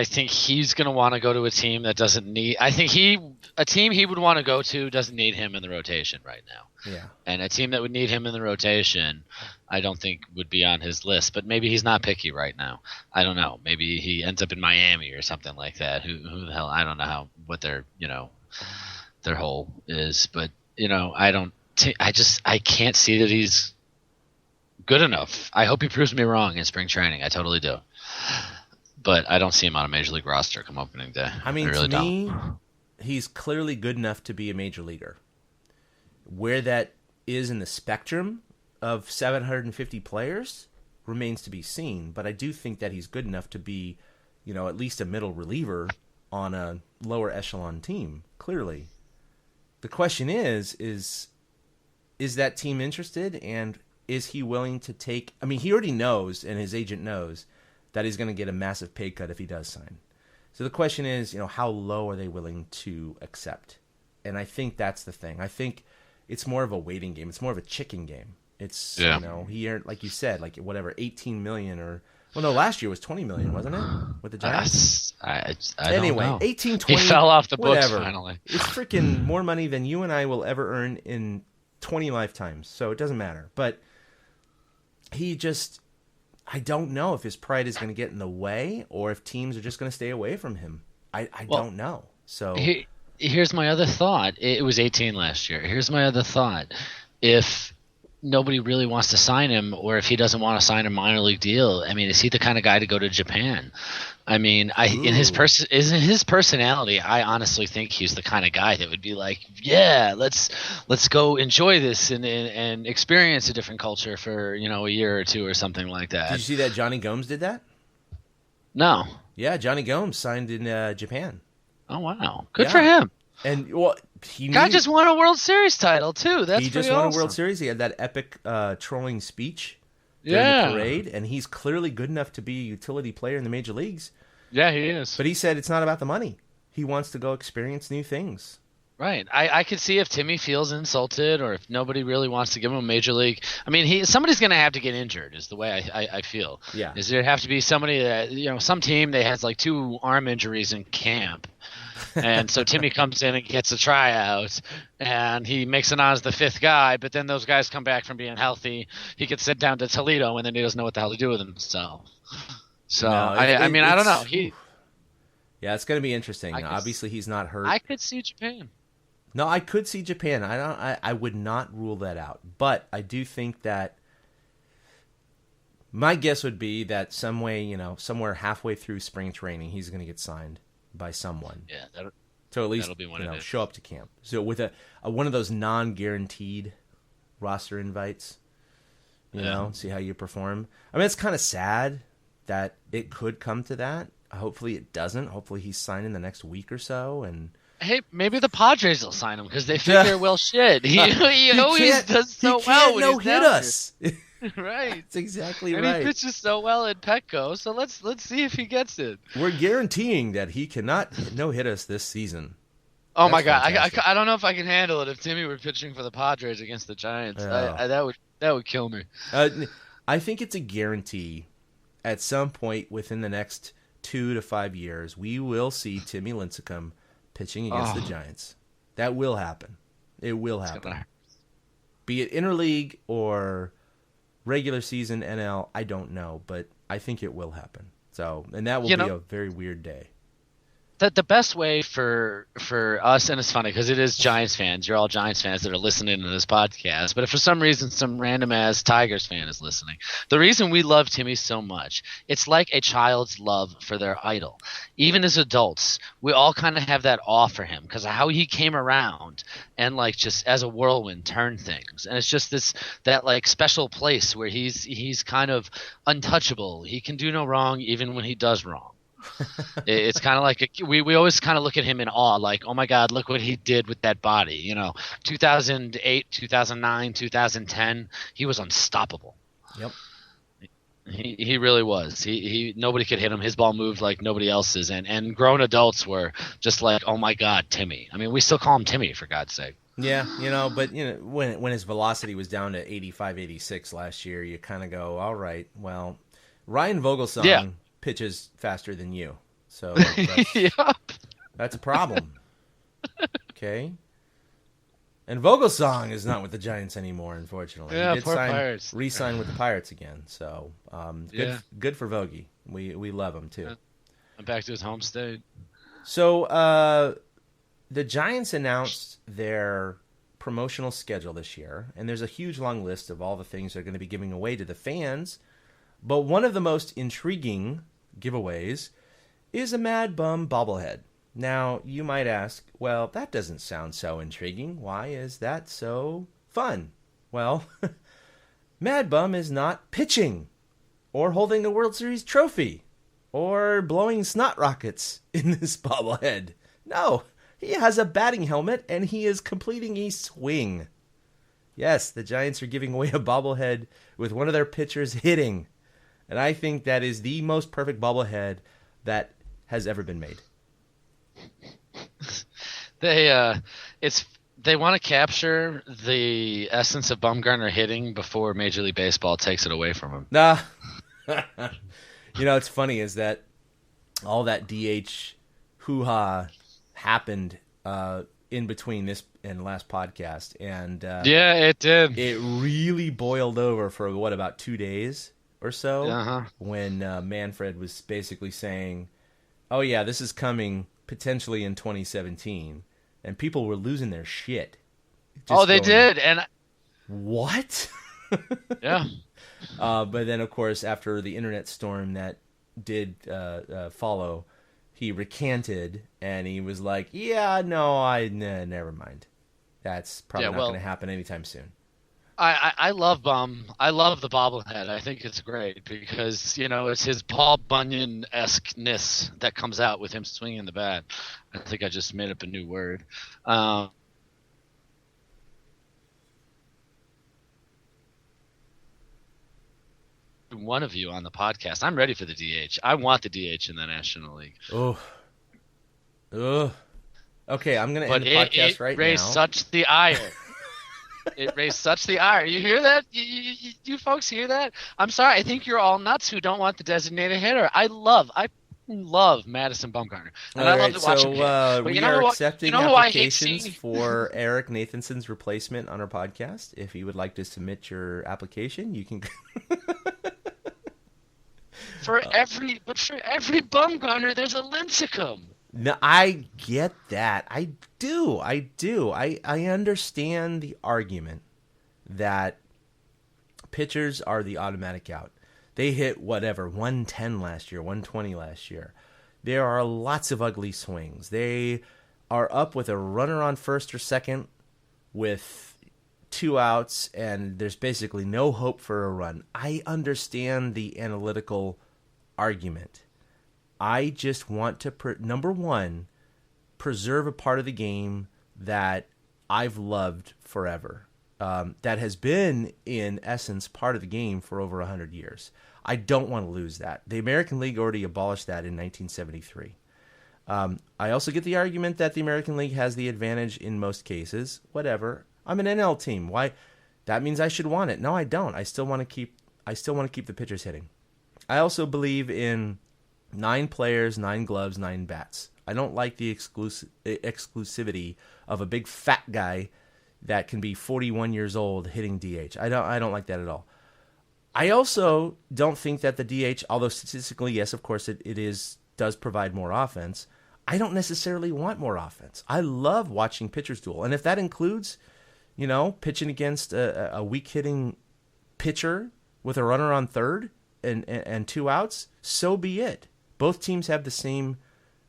think he's going to want to go to a team that doesn't need. I think a team he would want to go to doesn't need him in the rotation right now. Yeah. And a team that would need him in the rotation, I don't think would be on his list. But maybe he's not picky right now. I don't know. Maybe he ends up in Miami or something like that. Who the hell? I don't know what their whole is. But I can't see that he's good enough. I hope he proves me wrong in spring training. I totally do. But I don't see him on a major league roster come opening day. I mean, really to me, he's clearly good enough to be a major leaguer. Where that is in the spectrum of 750 players remains to be seen. But I do think that he's good enough to be, at least a middle reliever on a lower echelon team, clearly. The question is that team interested, and is he willing to take... I mean, he already knows, and his agent knows, that he's going to get a massive pay cut if he does sign. So the question is, how low are they willing to accept? And I think that's the thing. I think it's more of a waiting game. It's more of a chicken game. It's, he earned, like you said, $18 million or... Well, no, last year was $20 million, wasn't it? With the Giants? I anyway, don't know. 18, 20... He fell off the books whatever. finally. It's freaking more money than you and I will ever earn in 20 lifetimes, so it doesn't matter. But he just... I don't know if his pride is going to get in the way or if teams are just going to stay away from him. I don't know. So here's my other thought. It was 18 last year. Here's my other thought. If nobody really wants to sign him, or if he doesn't want to sign a minor league deal, I mean, is he the kind of guy to go to Japan? I mean, in his personality, I honestly think he's the kind of guy that would be like, yeah, let's go enjoy this and experience a different culture for a year or two or something like that. Did you see that Johnny Gomes did that? No. Yeah, Johnny Gomes signed in Japan. Oh wow, good for him. And guy just won a World Series title too. He just won a World Series. He had that epic trolling speech during the parade, and he's clearly good enough to be a utility player in the major leagues. Yeah, he is. But he said it's not about the money. He wants to go experience new things. Right. I could see if Timmy feels insulted, or if nobody really wants to give him a major league. I mean, somebody's going to have to get injured. Is the way I feel. Yeah. Is there have to be somebody that some team that has 2 arm injuries in camp. And so Timmy comes in and gets a tryout, and he makes it on as the 5th guy, but then those guys come back from being healthy. He gets sent down to Toledo, and then he doesn't know what the hell to do with himself. So, I don't know. Yeah, it's going to be interesting. Obviously, he's not hurt. I could see Japan. No, I could see Japan. I would not rule that out. But I do think that my guess would be that somewhere halfway through spring training, he's going to get signed by someone. Yeah, to at least that'll be one show up to camp. So with a one of those non-guaranteed roster invites, see how you perform. I mean, it's kind of sad that it could come to that. Hopefully it doesn't. Hopefully he's signed in the next week or so. And hey, maybe the Padres will sign him because they figure, well, shit, he always does so well when he's hit us. Right. That's exactly right. And he pitches so well at Petco, so let's see if he gets it. We're guaranteeing that he cannot no-hit us this season. Oh, that's my God. I don't know if I can handle it if Timmy were pitching for the Padres against the Giants. That would kill me. I think it's a guarantee at some point within the next 2 to 5 years, we will see Timmy Lincecum pitching against the Giants. That will happen. It will happen. Be it interleague or regular season NL, I don't know, but I think it will happen. So, and that will be a very weird day. The best way for us, and it's funny because it is Giants fans. You're all Giants fans that are listening to this podcast. But if for some reason some random ass Tigers fan is listening, the reason we love Timmy so much, it's like a child's love for their idol. Even as adults, we all kind of have that awe for him because of how he came around and just as a whirlwind turned things. And it's just that special place where he's kind of untouchable. He can do no wrong even when he does wrong. It's kind of like we always kind of look at him in awe, like, oh my God, look what he did with that body. 2008, 2009, 2010, he was unstoppable. Yep. He really was. He nobody could hit him. His ball moved like nobody else's, and grown adults were just like, oh my God, Timmy. I mean, we still call him Timmy, for God's sake. Yeah, but when his velocity was down to 85, 86 last year, you kind of go, all right, well, Ryan Vogelsong pitches faster than you, so that's a problem. Okay. And Vogelsong is not with the Giants anymore, unfortunately. Yeah, he did poor Pirates. Re-sign with the Pirates again. So good for Vogie. We love him too. And back to his home state. So the Giants announced their promotional schedule this year, and there's a huge long list of all the things they're going to be giving away to the fans. But one of the most intriguing giveaways is a Mad Bum bobblehead. Now, you might ask, well, that doesn't sound so intriguing. Why is that so fun? Well, Mad Bum is not pitching or holding a World Series trophy or blowing snot rockets in this bobblehead. No, he has a batting helmet and he is completing a swing. Yes, the Giants are giving away a bobblehead with one of their pitchers hitting. And I think that is the most perfect bobblehead that has ever been made. They want to capture the essence of Bumgarner hitting before Major League Baseball takes it away from him. Nah. It's funny is that all that DH hoo-ha happened in between this and last podcast. And yeah, it did. It really boiled over for, about 2 days or so when Manfred was basically saying, oh, yeah, this is coming potentially in 2017. And people were losing their shit. They did. And what? Yeah. But then, of course, after the internet storm that did follow, he recanted and he was like, yeah, no, never mind. That's probably not going to happen anytime soon. I love Bum. I love the bobblehead. I think it's great because, it's his Paul Bunyan-esque-ness that comes out with him swinging the bat. I think I just made up a new word. One of you on the podcast. I'm ready for the DH. I want the DH in the National League. Oh. Okay, I'm going to end the podcast right now. It raised such the ire. It raised such the ire. You hear that? You folks hear that? I'm sorry. I think you're all nuts who don't want the designated hitter. I love Madison Bumgarner. And I love to watch him hit. We are accepting applications for Eric Nathanson's replacement on our podcast. If you would like to submit your application, you can. For every Bumgarner, there's a Lincecum. No, I get that. I do. I understand the argument that pitchers are the automatic out. They hit 110 last year, 120 last year. There are lots of ugly swings. They are up with a runner on first or second with 2 outs, and there's basically no hope for a run. I understand the analytical argument. I just want to, number one, preserve a part of the game that I've loved forever, that has been, in essence, part of the game for over 100 years. I don't want to lose that. The American League already abolished that in 1973. I also get the argument that the American League has the advantage in most cases. Whatever. I'm an NL team. Why? That means I should want it. No, I don't. I still want to keep the pitchers hitting. I also believe in 9 players, 9 gloves, 9 bats. I don't like the exclusivity of a big fat guy that can be 41 years old hitting DH. I don't like that at all. I also don't think that the DH, although statistically, yes, of course, it does provide more offense. I don't necessarily want more offense. I love watching pitchers duel, and if that includes, pitching against a weak hitting pitcher with a runner on third and 2 outs, so be it. Both teams have the same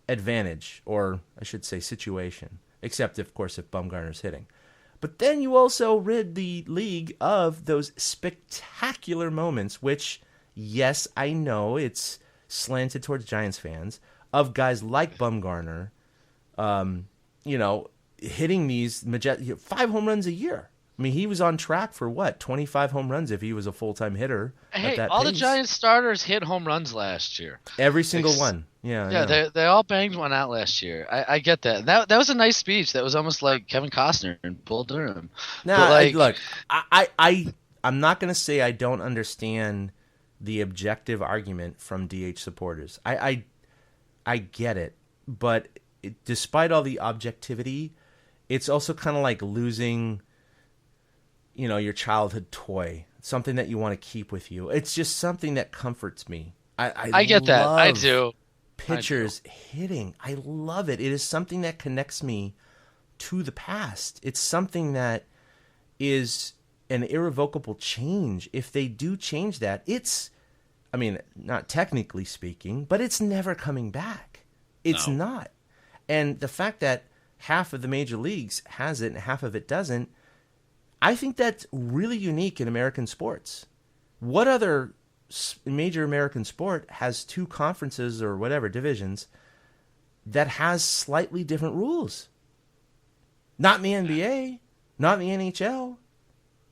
advantage, or I should say situation, except, of course, if Bumgarner's hitting. But then you also rid the league of those spectacular moments, which, yes, I know it's slanted towards Giants fans of guys like Bumgarner, hitting these 5 home runs a year. I mean, he was on track for 25 home runs if he was a full-time hitter. Hey, at that all the pace. Giants starters hit home runs last year. Every single one. Yeah. I know. They all banged one out last year. I get that. That was a nice speech. That was almost like Kevin Costner and Bull Durham. Now, look, I'm not going to say I don't understand the objective argument from DH supporters. I get it, but despite all the objectivity, it's also kind of like losing, your childhood toy, something that you want to keep with you. It's just something that comforts me. I get that. I do. Pitchers hitting. I love it. It is something that connects me to the past. It's something that is an irrevocable change. If they do change that, not technically speaking, but it's never coming back. It's not. And the fact that half of the major leagues has it and half of it doesn't, I think that's really unique in American sports. What other major American sport has 2 conferences or whatever divisions that has slightly different rules? Not in the NBA, not in the NHL,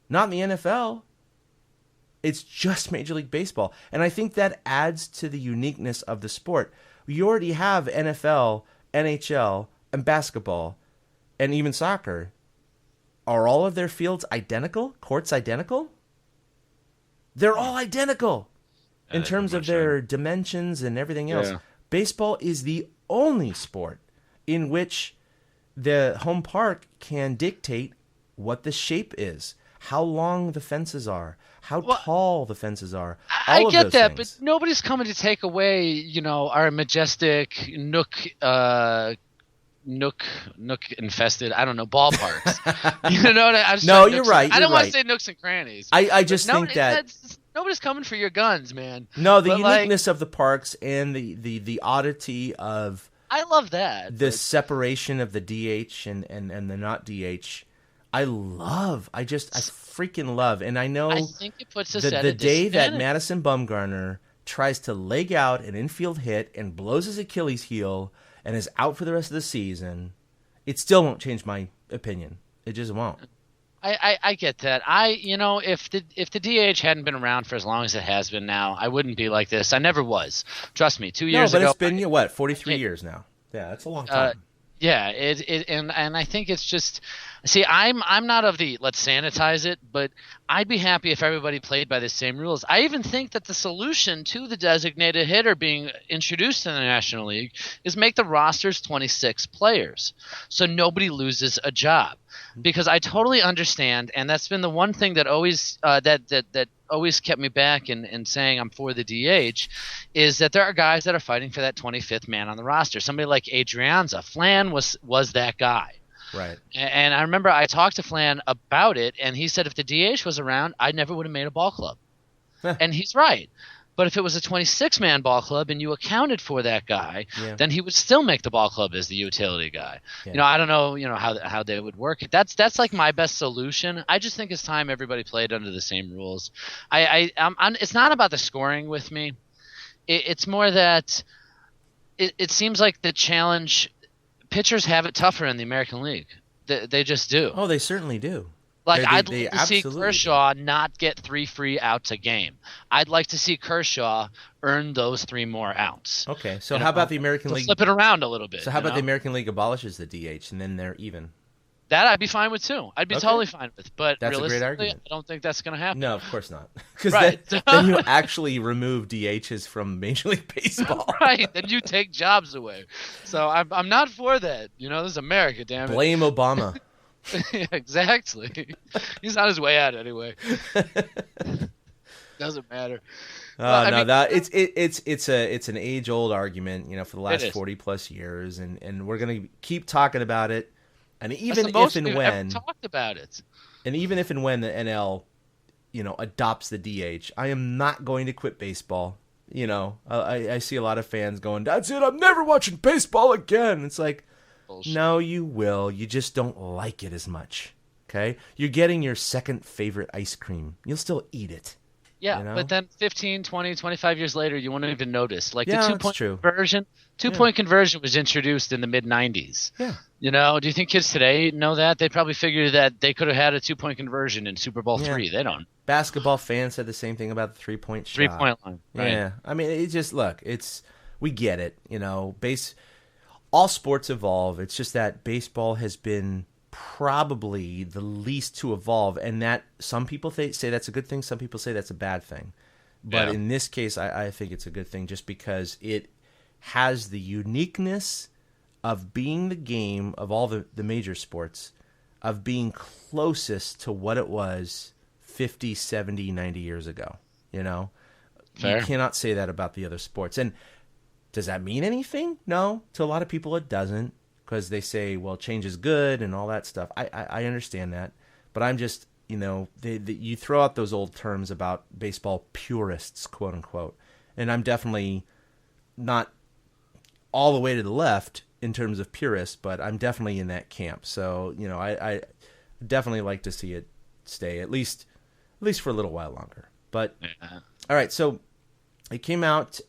not in the NFL. It's just Major League Baseball. And I think that adds to the uniqueness of the sport. You already have NFL, NHL, and basketball, and even soccer. Are all of their fields identical? Courts identical? They're all identical in terms of their dimensions and everything else. Yeah. Baseball is the only sport in which the home park can dictate what the shape is, how long the fences are, how tall the fences are. I All of get those that, things. but nobody's coming to take away, our majestic nook infested, I don't know, ballparks. You know what I just No, said you're nooks right, I don't you're want right. to say nooks and crannies. I just think that nobody's coming for your guns, man. no, the But, uniqueness of the parks and the oddity of I love that. the separation of the DH and the not DH, I freaking love. And I know I think it puts us the at a day that disadvantage. Madison Bumgarner tries to leg out an infield hit and blows his Achilles heel and is out for the rest of the season, it still won't change my opinion. It just won't. I get that. If the DH hadn't been around for as long as it has been now, I wouldn't be like this. I never was. Trust me. 2 years No, but ago, it's been 43 years now. Yeah, that's a long time. Yeah, and I think it's just, see, I'm not of the let's sanitize it, but I'd be happy if everybody played by the same rules. I even think that the solution to the designated hitter being introduced in the National League is make the rosters 26 players, so nobody loses a job. Because I totally understand, and that's been the one thing that always that always kept me back in saying I'm for the DH, is that there are guys that are fighting for that 25th man on the roster. Somebody like Adrianza, Flan was that guy. Right. And I remember I talked to Flan about it, and he said if the DH was around, I never would have made a ball club. And he's right. But if it was a 26-man ball club and you accounted for that guy, then he would still make the ball club as the utility guy. Yeah. I don't know, how they would work it. That's like my best solution. I just think it's time everybody played under the same rules. It's not about the scoring with me. It's more that it seems like the challenge pitchers have it tougher in the American League. They just do. Oh, they certainly do. I'd they like to see absolutely Kershaw not get 3 free outs a game. I'd like to see Kershaw earn those 3 more outs. Okay, so how about the American League? Flip it around a little bit. So how about the American League abolishes the DH and then they're even? That I'd be fine with too. I'd be totally fine with. But That's a great realistically, argument. I don't think that's going to happen. No, of course not. Because Right. then you actually remove DHs from Major League Baseball. Right. Then you take jobs away. So I'm not for that. This is America, damn it. Blame Obama. Yeah, exactly. He's on his way out anyway. Doesn't matter. It's an age old argument, for the last 40 plus years, and we're gonna keep talking about it. And even That's the most if and we've when ever talked about it. And even if and when the NL, adopts the DH, I am not going to quit baseball. I see a lot of fans going, "That's it, I'm never watching baseball again." It's like, bullshit. No, you will. You just don't like it as much. Okay? You're getting your second favorite ice cream. You'll still eat it. Yeah, you know? but then 15, 20, 25 years later, you won't even notice. Like Yeah, the that's 2-point true. conversion, two-point conversion was introduced in the mid-90s. Yeah. You know, do you think kids today know that? They probably figure that they could have had a 2-point conversion in Super Bowl Yeah. III. They don't. Basketball fans said the same thing about the 3-point shot. 3-point line. Right? Yeah. I mean, it just, look, we get it, you know, all sports evolve. It's just that baseball has been probably the least to evolve, and that some people say that's a good thing, some people say that's a bad thing. But in this case, I think it's a good thing just because it has the uniqueness of being the game of all the major sports, of being closest to what it was 50, 70, 90 years ago, you know? Fair. You cannot say that about the other sports. And does that mean anything? No. To a lot of people, it doesn't, because they say, well, change is good and all that stuff. I understand that. But I'm just, you know, you throw out those old terms about baseball purists, quote unquote. And I'm definitely not all the way to the left in terms of purists, but I'm definitely in that camp. So, you know, I definitely like to see it stay at least for a little while longer. But all right, so it came out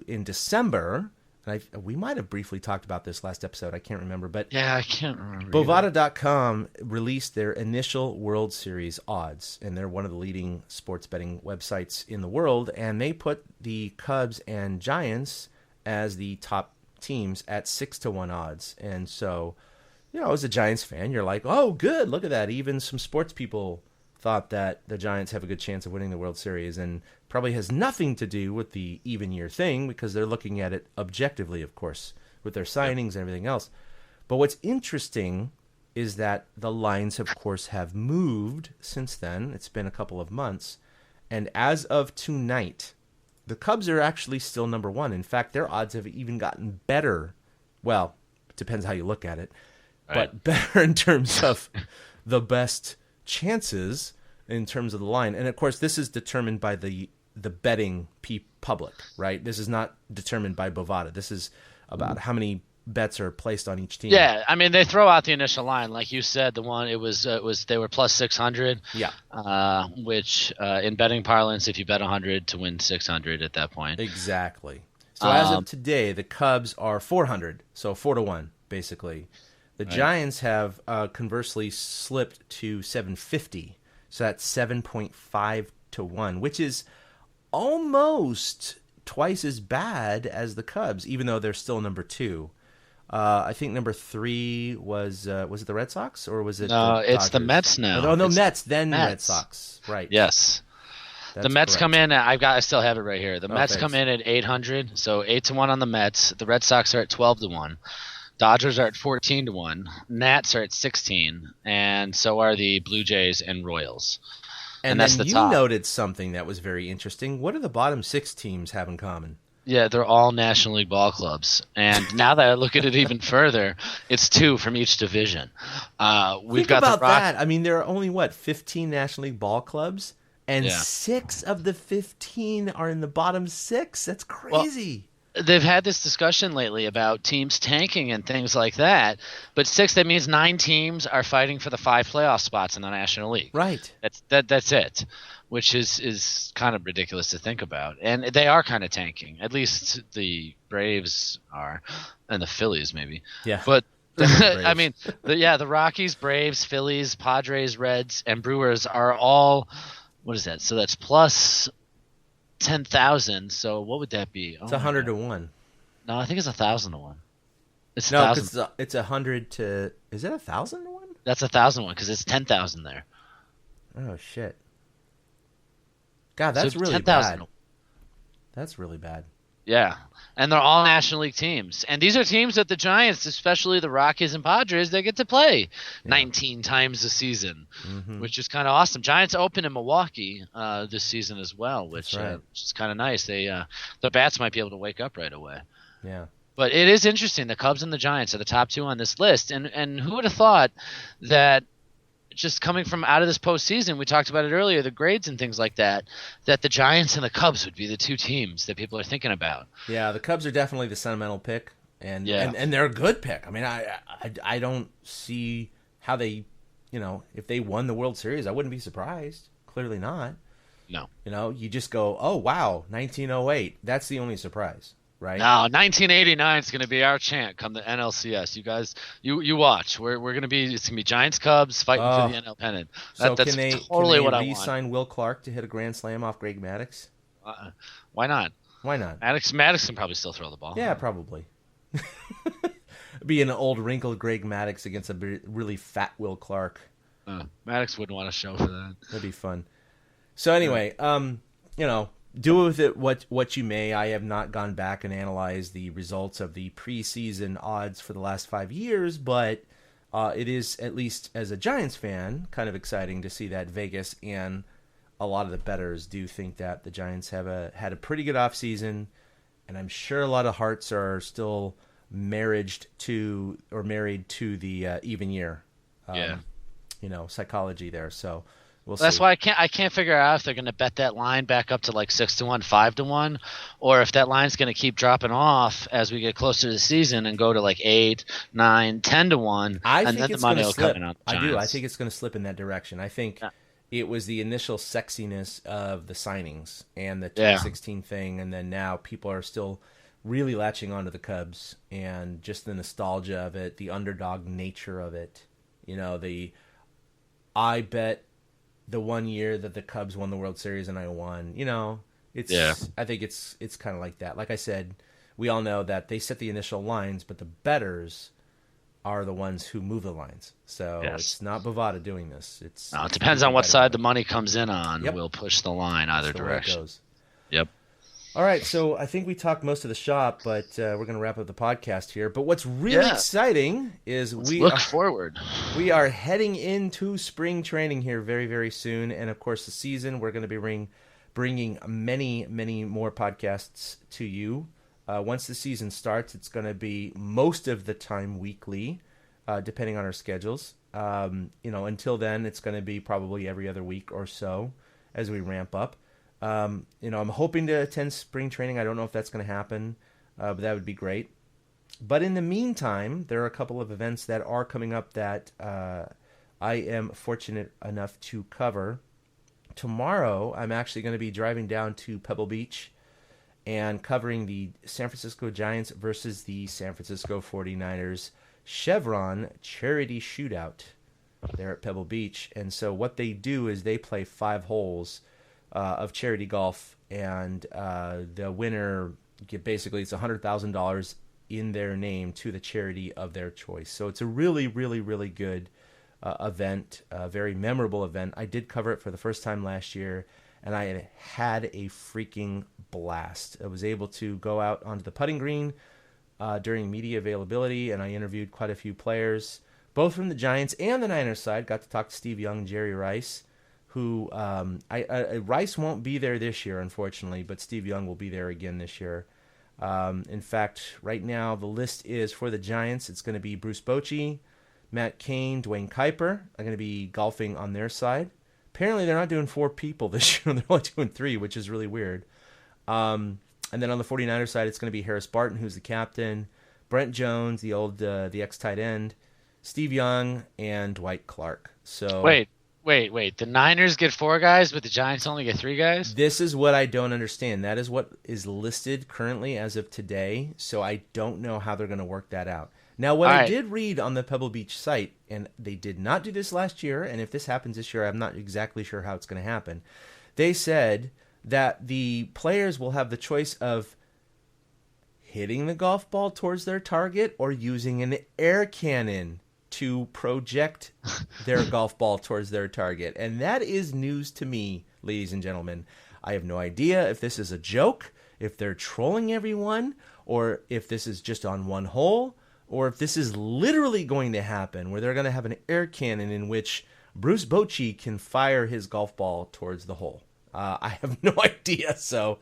in December, and we might have briefly talked about this last episode. I can't remember, but Yeah, I can't remember. Bovada.com released their initial World Series odds, and they're one of the leading sports betting websites in the world, and they put the Cubs and Giants as the top teams at 6-1 odds. And so, you know, as a Giants fan, you're like, oh, good, look at that. Even some sports people thought that the Giants have a good chance of winning the World Series, and probably has nothing to do with the even year thing because they're looking at it objectively, of course, with their signings and everything else. But what's interesting is that the lines, of course, have moved since then. It's been a couple of months. And as of tonight, the Cubs are actually still number one. In fact, their odds have even gotten better. Well, it depends how you look at it. Right. But better in terms of the best chances in terms of the line. And, of course, this is determined by the betting public, right? This is not determined by Bovada. This is about how many bets are placed on each team. Yeah, I mean they throw out the initial line, like you said. The one it was they were plus 600. Yeah. Which in betting parlance, if you bet 100 to win 600 at that point. Exactly. So as of today, the Cubs are 400, so 4-1 basically. The Giants have conversely slipped to 750, so that's 7.5-1, which is almost twice as bad as the Cubs, even though they're still number 2. I think number 3 was it the Red Sox or was it? No, it's the Dodgers? Mets now. No, It's Mets, then Mets. Red Sox. Right. Yes. That's The Mets correct. come in. I still have it right here. The Mets thanks. come in at 800, so 8-1 on the Mets. The Red Sox are at 12-1. Dodgers are at 14-1. Nats are at 16, and so are the Blue Jays and Royals. And that's then the you top. noted something that was very interesting. What do the bottom 6 teams have in common? Yeah, they're all National League ball clubs. And now that I look at it even further, it's 2 from each division. We've Think got about the Rock- that. I mean, there are only, 15 National League ball clubs? And Yeah. 6 of the 15 are in the bottom 6? That's crazy. They've had this discussion lately about teams tanking and things like that. But 6, that means 9 teams are fighting for the 5 playoff spots in the National League. Right. That's it, which is kind of ridiculous to think about. And they are kind of tanking. At least the Braves are, and the Phillies maybe. Yeah. But Definitely Braves. I mean, the Rockies, Braves, Phillies, Padres, Reds, and Brewers are all. What is that? So that's plus 10,000. So what would that be? It's 100-1. No, I think it's 1,000-1. It's No, 1,000. because it's 100 to... Is it 1,000-1? That's 1,000-1 because it's 10,000 there. Oh, shit. God, that's So really 10,000. bad. That's really bad. Yeah, and they're all National League teams. And these are teams that the Giants, especially the Rockies and Padres, they get to play 19 times a season, which is kind of awesome. Giants open in Milwaukee this season as well, which is kind of nice. The bats might be able to wake up right away. Yeah. But it is interesting. The Cubs and the Giants are the top 2 on this list. And who would have thought that just coming from out of this postseason, we talked about it earlier, the grades and things like that, that the Giants and the Cubs would be the 2 teams that people are thinking about. Yeah, the Cubs are definitely the sentimental pick, and Yeah. and they're a good pick. I mean, I don't see how they, if they won the World Series, I wouldn't be surprised. Clearly not. No. You just go, oh, wow, 1908. That's the only surprise, right? No, 1989 is going to be our chant come the NLCS. You guys, you watch. It's going to be Giants Cubs fighting for the NL pennant. So That's can they totally what I want. re-sign Will Clark to hit a grand slam off Greg Maddux? Why not? Why not? Maddux can probably still throw the ball. Yeah, probably. Be an old wrinkled Greg Maddux against a really fat Will Clark. Maddux wouldn't want to show for that. That'd be fun. So anyway, do with it what you may. I have not gone back and analyzed the results of the preseason odds for the last 5 years, but it is, at least as a Giants fan, kind of exciting to see that Vegas and a lot of the bettors do think that the Giants had a pretty good offseason, and I'm sure a lot of hearts are still married to the even year. Psychology there. So we'll see. That's why I can't figure out if they're going to bet that line back up to like 6-1, 5-1, or if that line's going to keep dropping off as we get closer to the season and go to like 8, 9, 10-1, and then the money will come in on the Giants. I think it's going to slip in that direction. I think it was the initial sexiness of the signings and the 2016 thing, and then now people are still really latching onto the Cubs and just the nostalgia of it, the underdog nature of it. I bet the 1 year that the Cubs won the World Series and I won. I think it's kind of like that. Like I said, we all know that they set the initial lines, but the bettors are the ones who move the lines. So it's not Bovada doing this. It depends on what side the money comes in on. Yep. We'll push the line either direction. Yep. All right, so I think we talked most of the shop, but we're going to wrap up the podcast here. But what's really exciting is we are heading into spring training here very, very soon. And, of course, the season, we're going to be bringing many, many more podcasts to you. Once the season starts, it's going to be most of the time weekly, depending on our schedules. Until then, it's going to be probably every other week or so as we ramp up. I'm hoping to attend spring training. I don't know if that's going to happen, but that would be great. But in the meantime, there are a couple of events that are coming up that I am fortunate enough to cover. Tomorrow, I'm actually going to be driving down to Pebble Beach and covering the San Francisco Giants versus the San Francisco 49ers Chevron Charity Shootout there at Pebble Beach. And so what they do is they play 5 holes of charity golf, and the winner basically it's $100,000 in their name to the charity of their choice. So it's a really, really, really good event, a very memorable event. I did cover it for the first time last year, and I had a freaking blast. I was able to go out onto the putting green during media availability, and I interviewed quite a few players, both from the Giants and the Niners side. Got to talk to Steve Young, Jerry Rice, who Rice won't be there this year, unfortunately, but Steve Young will be there again this year. In fact, right now the list is for the Giants. It's going to be Bruce Bochy, Matt Cain, Dwayne Kuiper are going to be golfing on their side. Apparently they're not doing 4 people this year. They're only doing 3, which is really weird. And then on the 49ers side, it's going to be Harris Barton, who's the captain, Brent Jones, the ex-tight end, Steve Young, and Dwight Clark. So Wait. The Niners get 4 guys, but the Giants only get 3 guys? This is what I don't understand. That is what is listed currently as of today, so I don't know how they're going to work that out. Now, what I did read on the Pebble Beach site, and they did not do this last year, and if this happens this year, I'm not exactly sure how it's going to happen. They said that the players will have the choice of hitting the golf ball towards their target or using an air cannon to project their golf ball towards their target. And that is news to me, ladies and gentlemen. I have no idea if this is a joke, if they're trolling everyone, or if this is just on one hole, or if this is literally going to happen, where they're going to have an air cannon in which Bruce Bochy can fire his golf ball towards the hole. I have no idea, so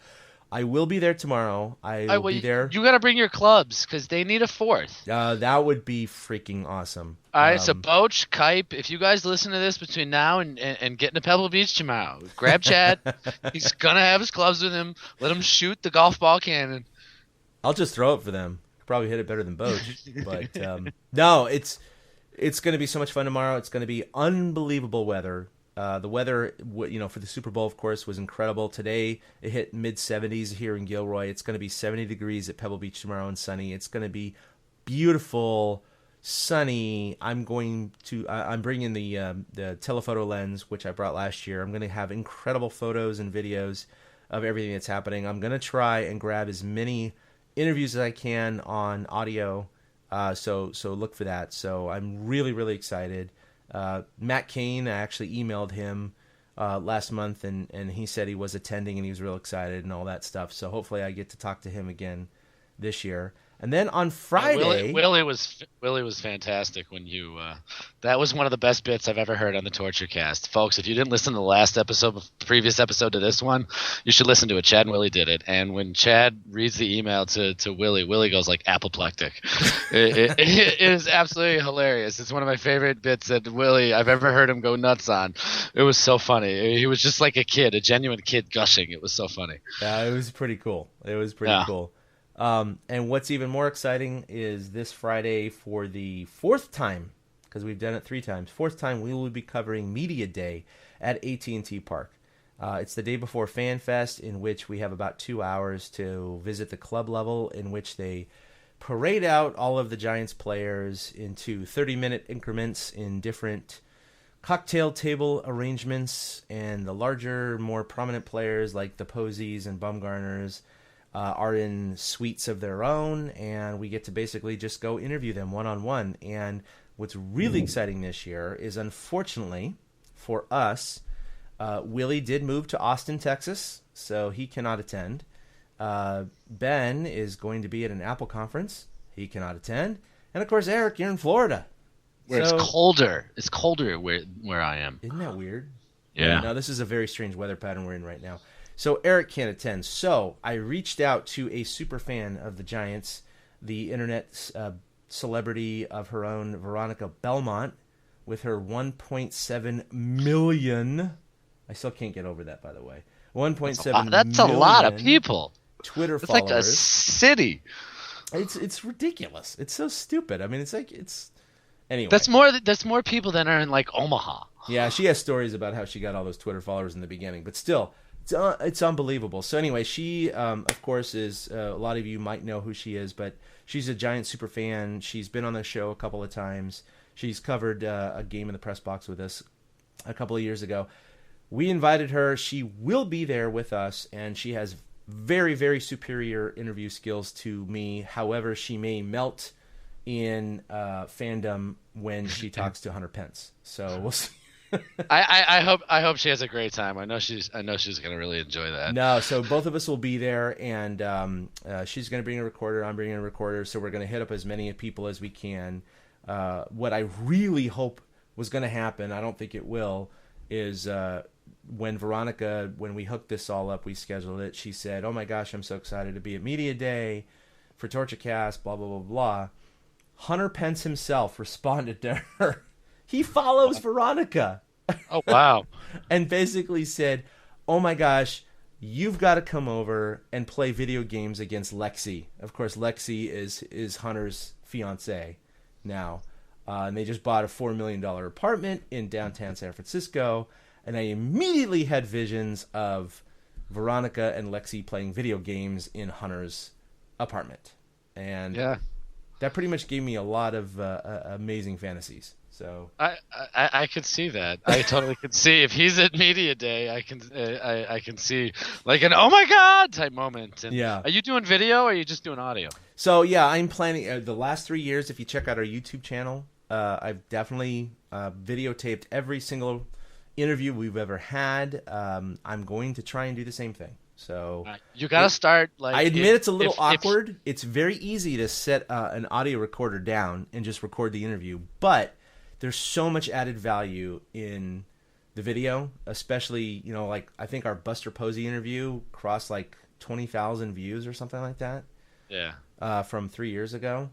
I will be there tomorrow. I will be there. You got to bring your clubs because they need a 4th. That would be freaking awesome. All right, so Boch, Kipe, if you guys listen to this between now and getting to Pebble Beach tomorrow, grab Chad. He's going to have his clubs with him. Let him shoot the golf ball cannon. I'll just throw it for them. Probably hit it better than Boch. But no, it's going to be so much fun tomorrow. It's going to be unbelievable weather. The weather, for the Super Bowl, of course, was incredible. Today, it hit mid-70s here in Gilroy. It's going to be 70 degrees at Pebble Beach tomorrow and sunny. It's going to be beautiful, sunny. I'm bringing the telephoto lens, which I brought last year. I'm going to have incredible photos and videos of everything that's happening. I'm going to try and grab as many interviews as I can on audio. So look for that. So I'm really, really excited. Matt Cain, I actually emailed him last month, and he said he was attending and he was real excited and all that stuff. So hopefully I get to talk to him again this year. And then on Friday, Willie was fantastic when you. That was one of the best bits I've ever heard on the Torture Cast, folks. If you didn't listen to the last episode, previous episode to this one, you should listen to it. Chad and Willie did it, and when Chad reads the email to Willie, Willie goes like apoplectic. It is absolutely hilarious. It's one of my favorite bits that Willie I've ever heard him go nuts on. It was so funny. He was just like a kid, a genuine kid gushing. It was so funny. Yeah, it was pretty cool. Cool. And what's even more exciting is this Friday for the fourth time, because we've done it 3 times. Fourth time, we will be covering Media Day at AT&T Park. It's the day before Fan Fest, in which we have about 2 hours to visit the club level, in which they parade out all of the Giants players into 30-minute increments in different cocktail table arrangements, and the larger, more prominent players like the Posies and Bumgarners are in suites of their own, and we get to basically just go interview them one-on-one. And what's really exciting this year is, unfortunately for us, Willie did move to Austin, Texas, so he cannot attend. Ben is going to be at an Apple conference. He cannot attend. And, of course, Eric, you're in Florida. Where it's colder. It's colder where I am. Isn't that weird? Yeah. No, this is a very strange weather pattern we're in right now. So Eric can't attend. So I reached out to a super fan of the Giants, the internet celebrity of her own, Veronica Belmont, with her 1.7 million. I still can't get over that, by the way. 1.7 That's a lot of people. Twitter it's followers. Like a city. It's ridiculous. It's so stupid. I mean, anyway. That's more people than are in like Omaha. Yeah, she has stories about how she got all those Twitter followers in the beginning, but still. It's unbelievable. So anyway, she, of course, is a lot of you might know who she is, but she's a Giant super fan. She's been on the show a couple of times. She's covered a game in the press box with us a couple of years ago. We invited her. She will be there with us, and she has very, very superior interview skills to me. However, she may melt in fandom when she talks to Hunter Pence. So we'll see. I hope she has a great time. I know she's gonna really enjoy that. No, so both of us will be there, and she's gonna bring a recorder. I'm bringing a recorder, so we're gonna hit up as many people as we can. What I really hope was gonna happen, I don't think it will, is when we hooked this all up, we scheduled it. She said, "Oh my gosh, I'm so excited to be at Media Day for TortureCast." Blah blah blah blah. Hunter Pence himself responded to her. He follows Veronica. Oh, wow. And basically said, "Oh, my gosh, you've got to come over and play video games against Lexi." Of course, Lexi is Hunter's fiancée now. And they just bought a $4 million apartment in downtown San Francisco. And I immediately had visions of Veronica and Lexi playing video games in Hunter's apartment. And that pretty much gave me a lot of amazing fantasies. So I could see that. I totally could see if he's at Media Day. I can see like an oh my god type moment. And yeah. Are you doing video or are you just doing audio? So yeah, I'm planning the last 3 years. If you check out our YouTube channel, I've definitely videotaped every single interview we've ever had. I'm going to try and do the same thing. So you gotta start like. I admit it's a little awkward. It's very easy to set an audio recorder down and just record the interview, but there's so much added value in the video, especially, like I think our Buster Posey interview crossed like 20,000 views or something like that. Yeah. From 3 years ago.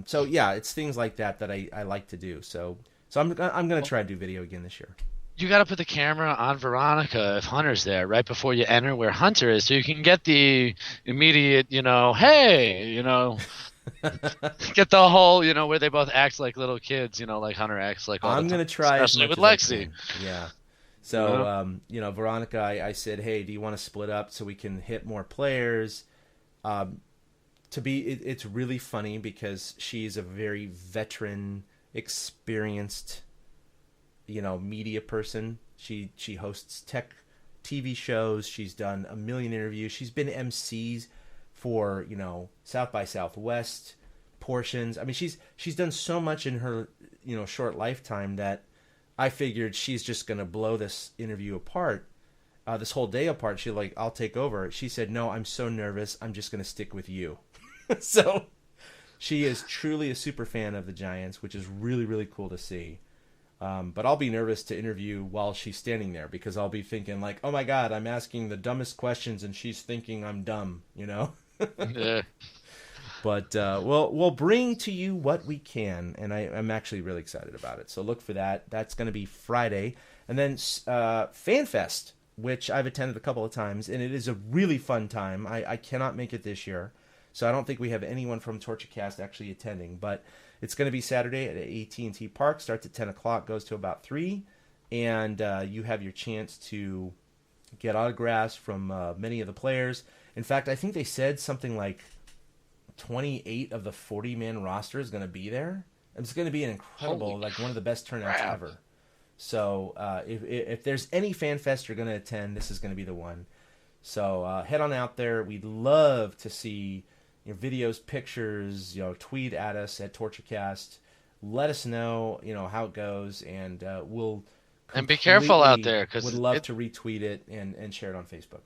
So yeah, it's things like that I like to do. So I'm going to try to do video again this year. You got to put the camera on Veronica if Hunter's there right before you enter where Hunter is, so you can get the immediate, hey, get the whole, where they both act like little kids, like Hunter acts like all I'm the time, going to try especially as much with as I Lexi. can. Yeah. So, Veronica, I said, hey, do you want to split up so we can hit more players? It's really funny because she's a very veteran, experienced, media person. She hosts tech TV shows. She's done a million interviews. She's been MCs for, South by Southwest portions. I mean, she's done so much in her, short lifetime that I figured she's just going to blow this interview apart, this whole day apart. She's like, I'll take over. She said, no, I'm so nervous. I'm just going to stick with you. So she is truly a super fan of the Giants, which is really, really cool to see. But I'll be nervous to interview while she's standing there because I'll be thinking like, oh my God, I'm asking the dumbest questions and she's thinking I'm dumb, Yeah. But we'll bring to you what we can, and I'm actually really excited about it. So look for that. That's going to be Friday. And then FanFest, which I've attended a couple of times, and it is a really fun time. I cannot make it this year, so I don't think we have anyone from TortureCast actually attending. But it's going to be Saturday at AT&T Park. Starts at 10 o'clock, goes to about 3. And you have your chance to get autographs from many of the players. In fact, I think they said something like 28 of the 40-man roster is going to be there. It's going to be an incredible, one of the best turnouts ever. So if there's any fan fest you're going to attend, this is going to be the one. So head on out there. We'd love to see videos, pictures. Tweet at us at TortureCast. Let us know how it goes, and we'll. And be careful out there, because would love to retweet it and share it on Facebook.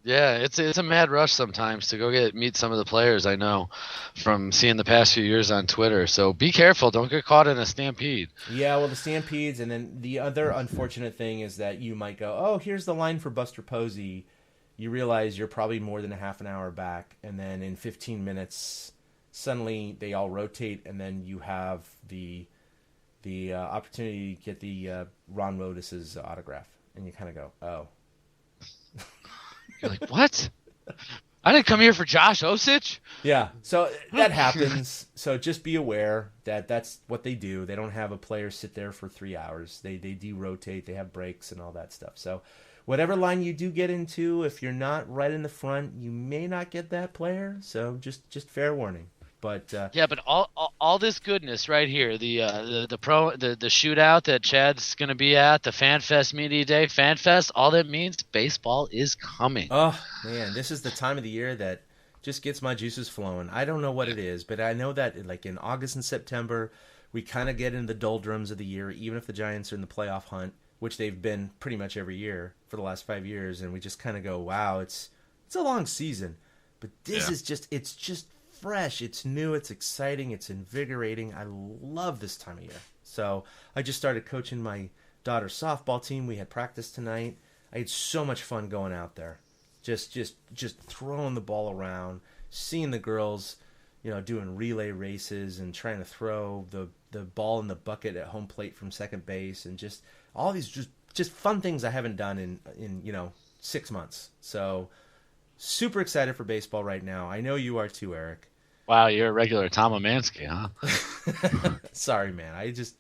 Yeah, it's a mad rush sometimes to go meet some of the players I know from seeing the past few years on Twitter. So be careful. Don't get caught in a stampede. Yeah, well, the stampedes, and then the other unfortunate thing is that you might go, oh, here's the line for Buster Posey. You realize you're probably more than a half an hour back, and then in 15 minutes, suddenly they all rotate, and then you have the opportunity to get the Ron Modis's autograph, and you kind of go, oh. You're like, what? I didn't come here for Josh Osich? Yeah, so that happens. So just be aware that that's what they do. They don't have a player sit there for 3 hours. They do rotate. They have breaks and all that stuff. So whatever line you do get into, if you're not right in the front, you may not get that player. So just fair warning. But yeah, but all this goodness right here, the shootout that Chad's going to be at, the FanFest Media Day, FanFest, all that means baseball is coming. Oh man, this is the time of the year that just gets my juices flowing. I don't know what it is, but I know that like in August and September, we kind of get in the doldrums of the year, even if the Giants are in the playoff hunt, which they've been pretty much every year for the last 5 years, and we just kind of go, wow, it's a long season, but this is just fresh, it's new, it's exciting, it's invigorating. I love this time of year. So I just started coaching my daughter's softball team. We had practice tonight. I had so much fun going out there, just throwing the ball around, seeing the girls, doing relay races and trying to throw the ball in the bucket at home plate from second base, and just all these just fun things I haven't done in 6 months. So super excited for baseball right now. I know you are too, Eric. Wow, you're a regular Tom Omansky, huh? Sorry, man. I just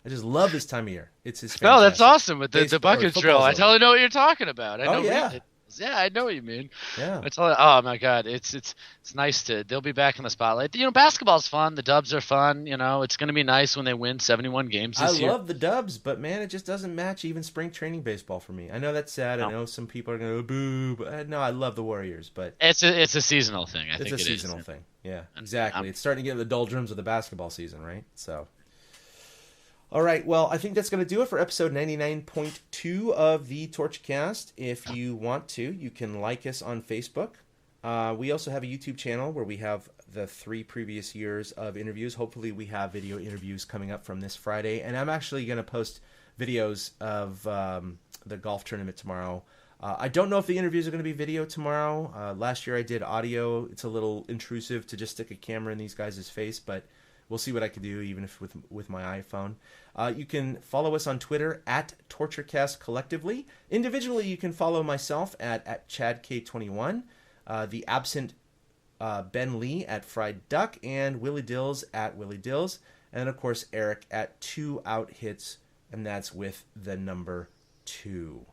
love this time of year. It's fantastic. No, that's awesome with the bucket drill. I totally know what you're talking about. I know. Yeah, I know what you mean. Yeah. Oh my God, it's nice they'll be back in the spotlight. Basketball's fun. The Dubs are fun. It's going to be nice when they win 71 games this year. I love the Dubs, but man, it just doesn't match even spring training baseball for me. I know that's sad. No. I know some people are going to go boo, but no, I love the Warriors, but it's a seasonal thing. I think it's a seasonal thing. Yeah, exactly. It's starting to get in the doldrums of the basketball season, right? So. All right, well, I think that's going to do it for episode 99.2 of the TorchCast. If you want to, you can like us on Facebook. We also have a YouTube channel where we have the 3 previous years of interviews. Hopefully we have video interviews coming up from this Friday. And I'm actually going to post videos of the golf tournament tomorrow. I don't know if the interviews are going to be video tomorrow. Last year I did audio. It's a little intrusive to just stick a camera in these guys' face, but we'll see what I can do, even if with my iPhone. You can follow us on Twitter at TortureCast collectively. Individually, you can follow myself at ChadK21, the absent Ben Lee at Fried Duck, and Willie Dills at Willie Dills, and of course Eric at 2 Out Hits, and that's with the number 2.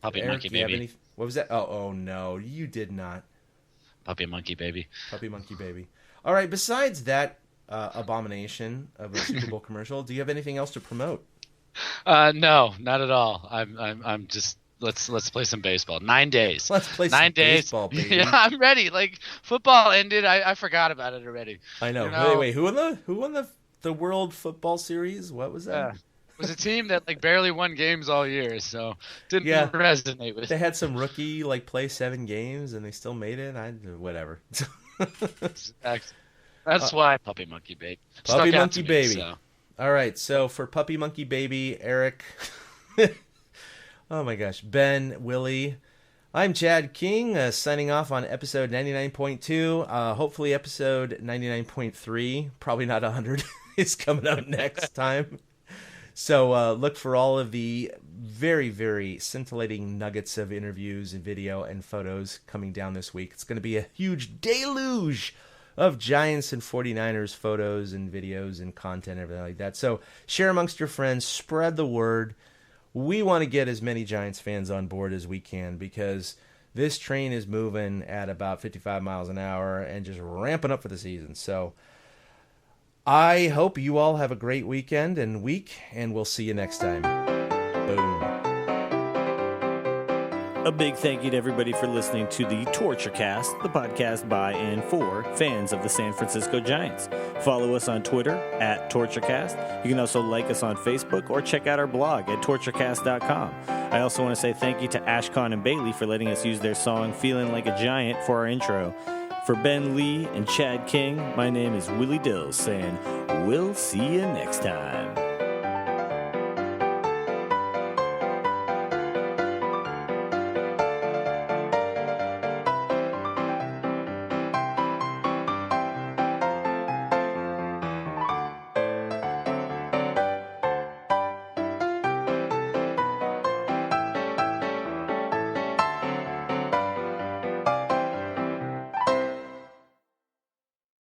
Puppy Eric, monkey do you have baby. any? What was that? Oh no, you did not. Puppy monkey baby. Puppy monkey baby. All right. Besides that abomination of a Super Bowl commercial, do you have anything else to promote? No, not at all. I'm just let's play some baseball. 9 days. Let's play some 9 days. baseball, baby. Yeah, I'm ready. Like football ended. I forgot about it already. I know. You know? Wait. Who won the World Football Series? What was that? It was a team that like barely won games all year, so didn't Yeah. resonate with. They had some rookie play 7 games and they still made it. Whatever. That's why Puppy Monkey Baby. Puppy Stuck out Monkey to me, Baby. so. All right. So for Puppy Monkey Baby, Eric. Oh my gosh, Ben, Willie. I'm Chad King, signing off on episode 99.2. Hopefully episode 99.3, probably not 100, is coming up next time. So look for all of the very, very scintillating nuggets of interviews and video and photos coming down this week. It's going to be a huge deluge of Giants and 49ers photos and videos and content and everything like that. So share amongst your friends, spread the word. We want to get as many Giants fans on board as we can because this train is moving at about 55 miles an hour and just ramping up for the season. So I hope you all have a great weekend and week, and we'll see you next time. Boom. A big thank you to everybody for listening to the Torture Cast, the podcast by and for fans of the San Francisco Giants. Follow us on Twitter at TortureCast. You can also like us on Facebook or check out our blog at torturecast.com. I also want to say thank you to Ashcon and Bailey for letting us use their song Feeling Like a Giant for our intro. For Ben Lee and Chad King, my name is Willie Dills saying, we'll see you next time.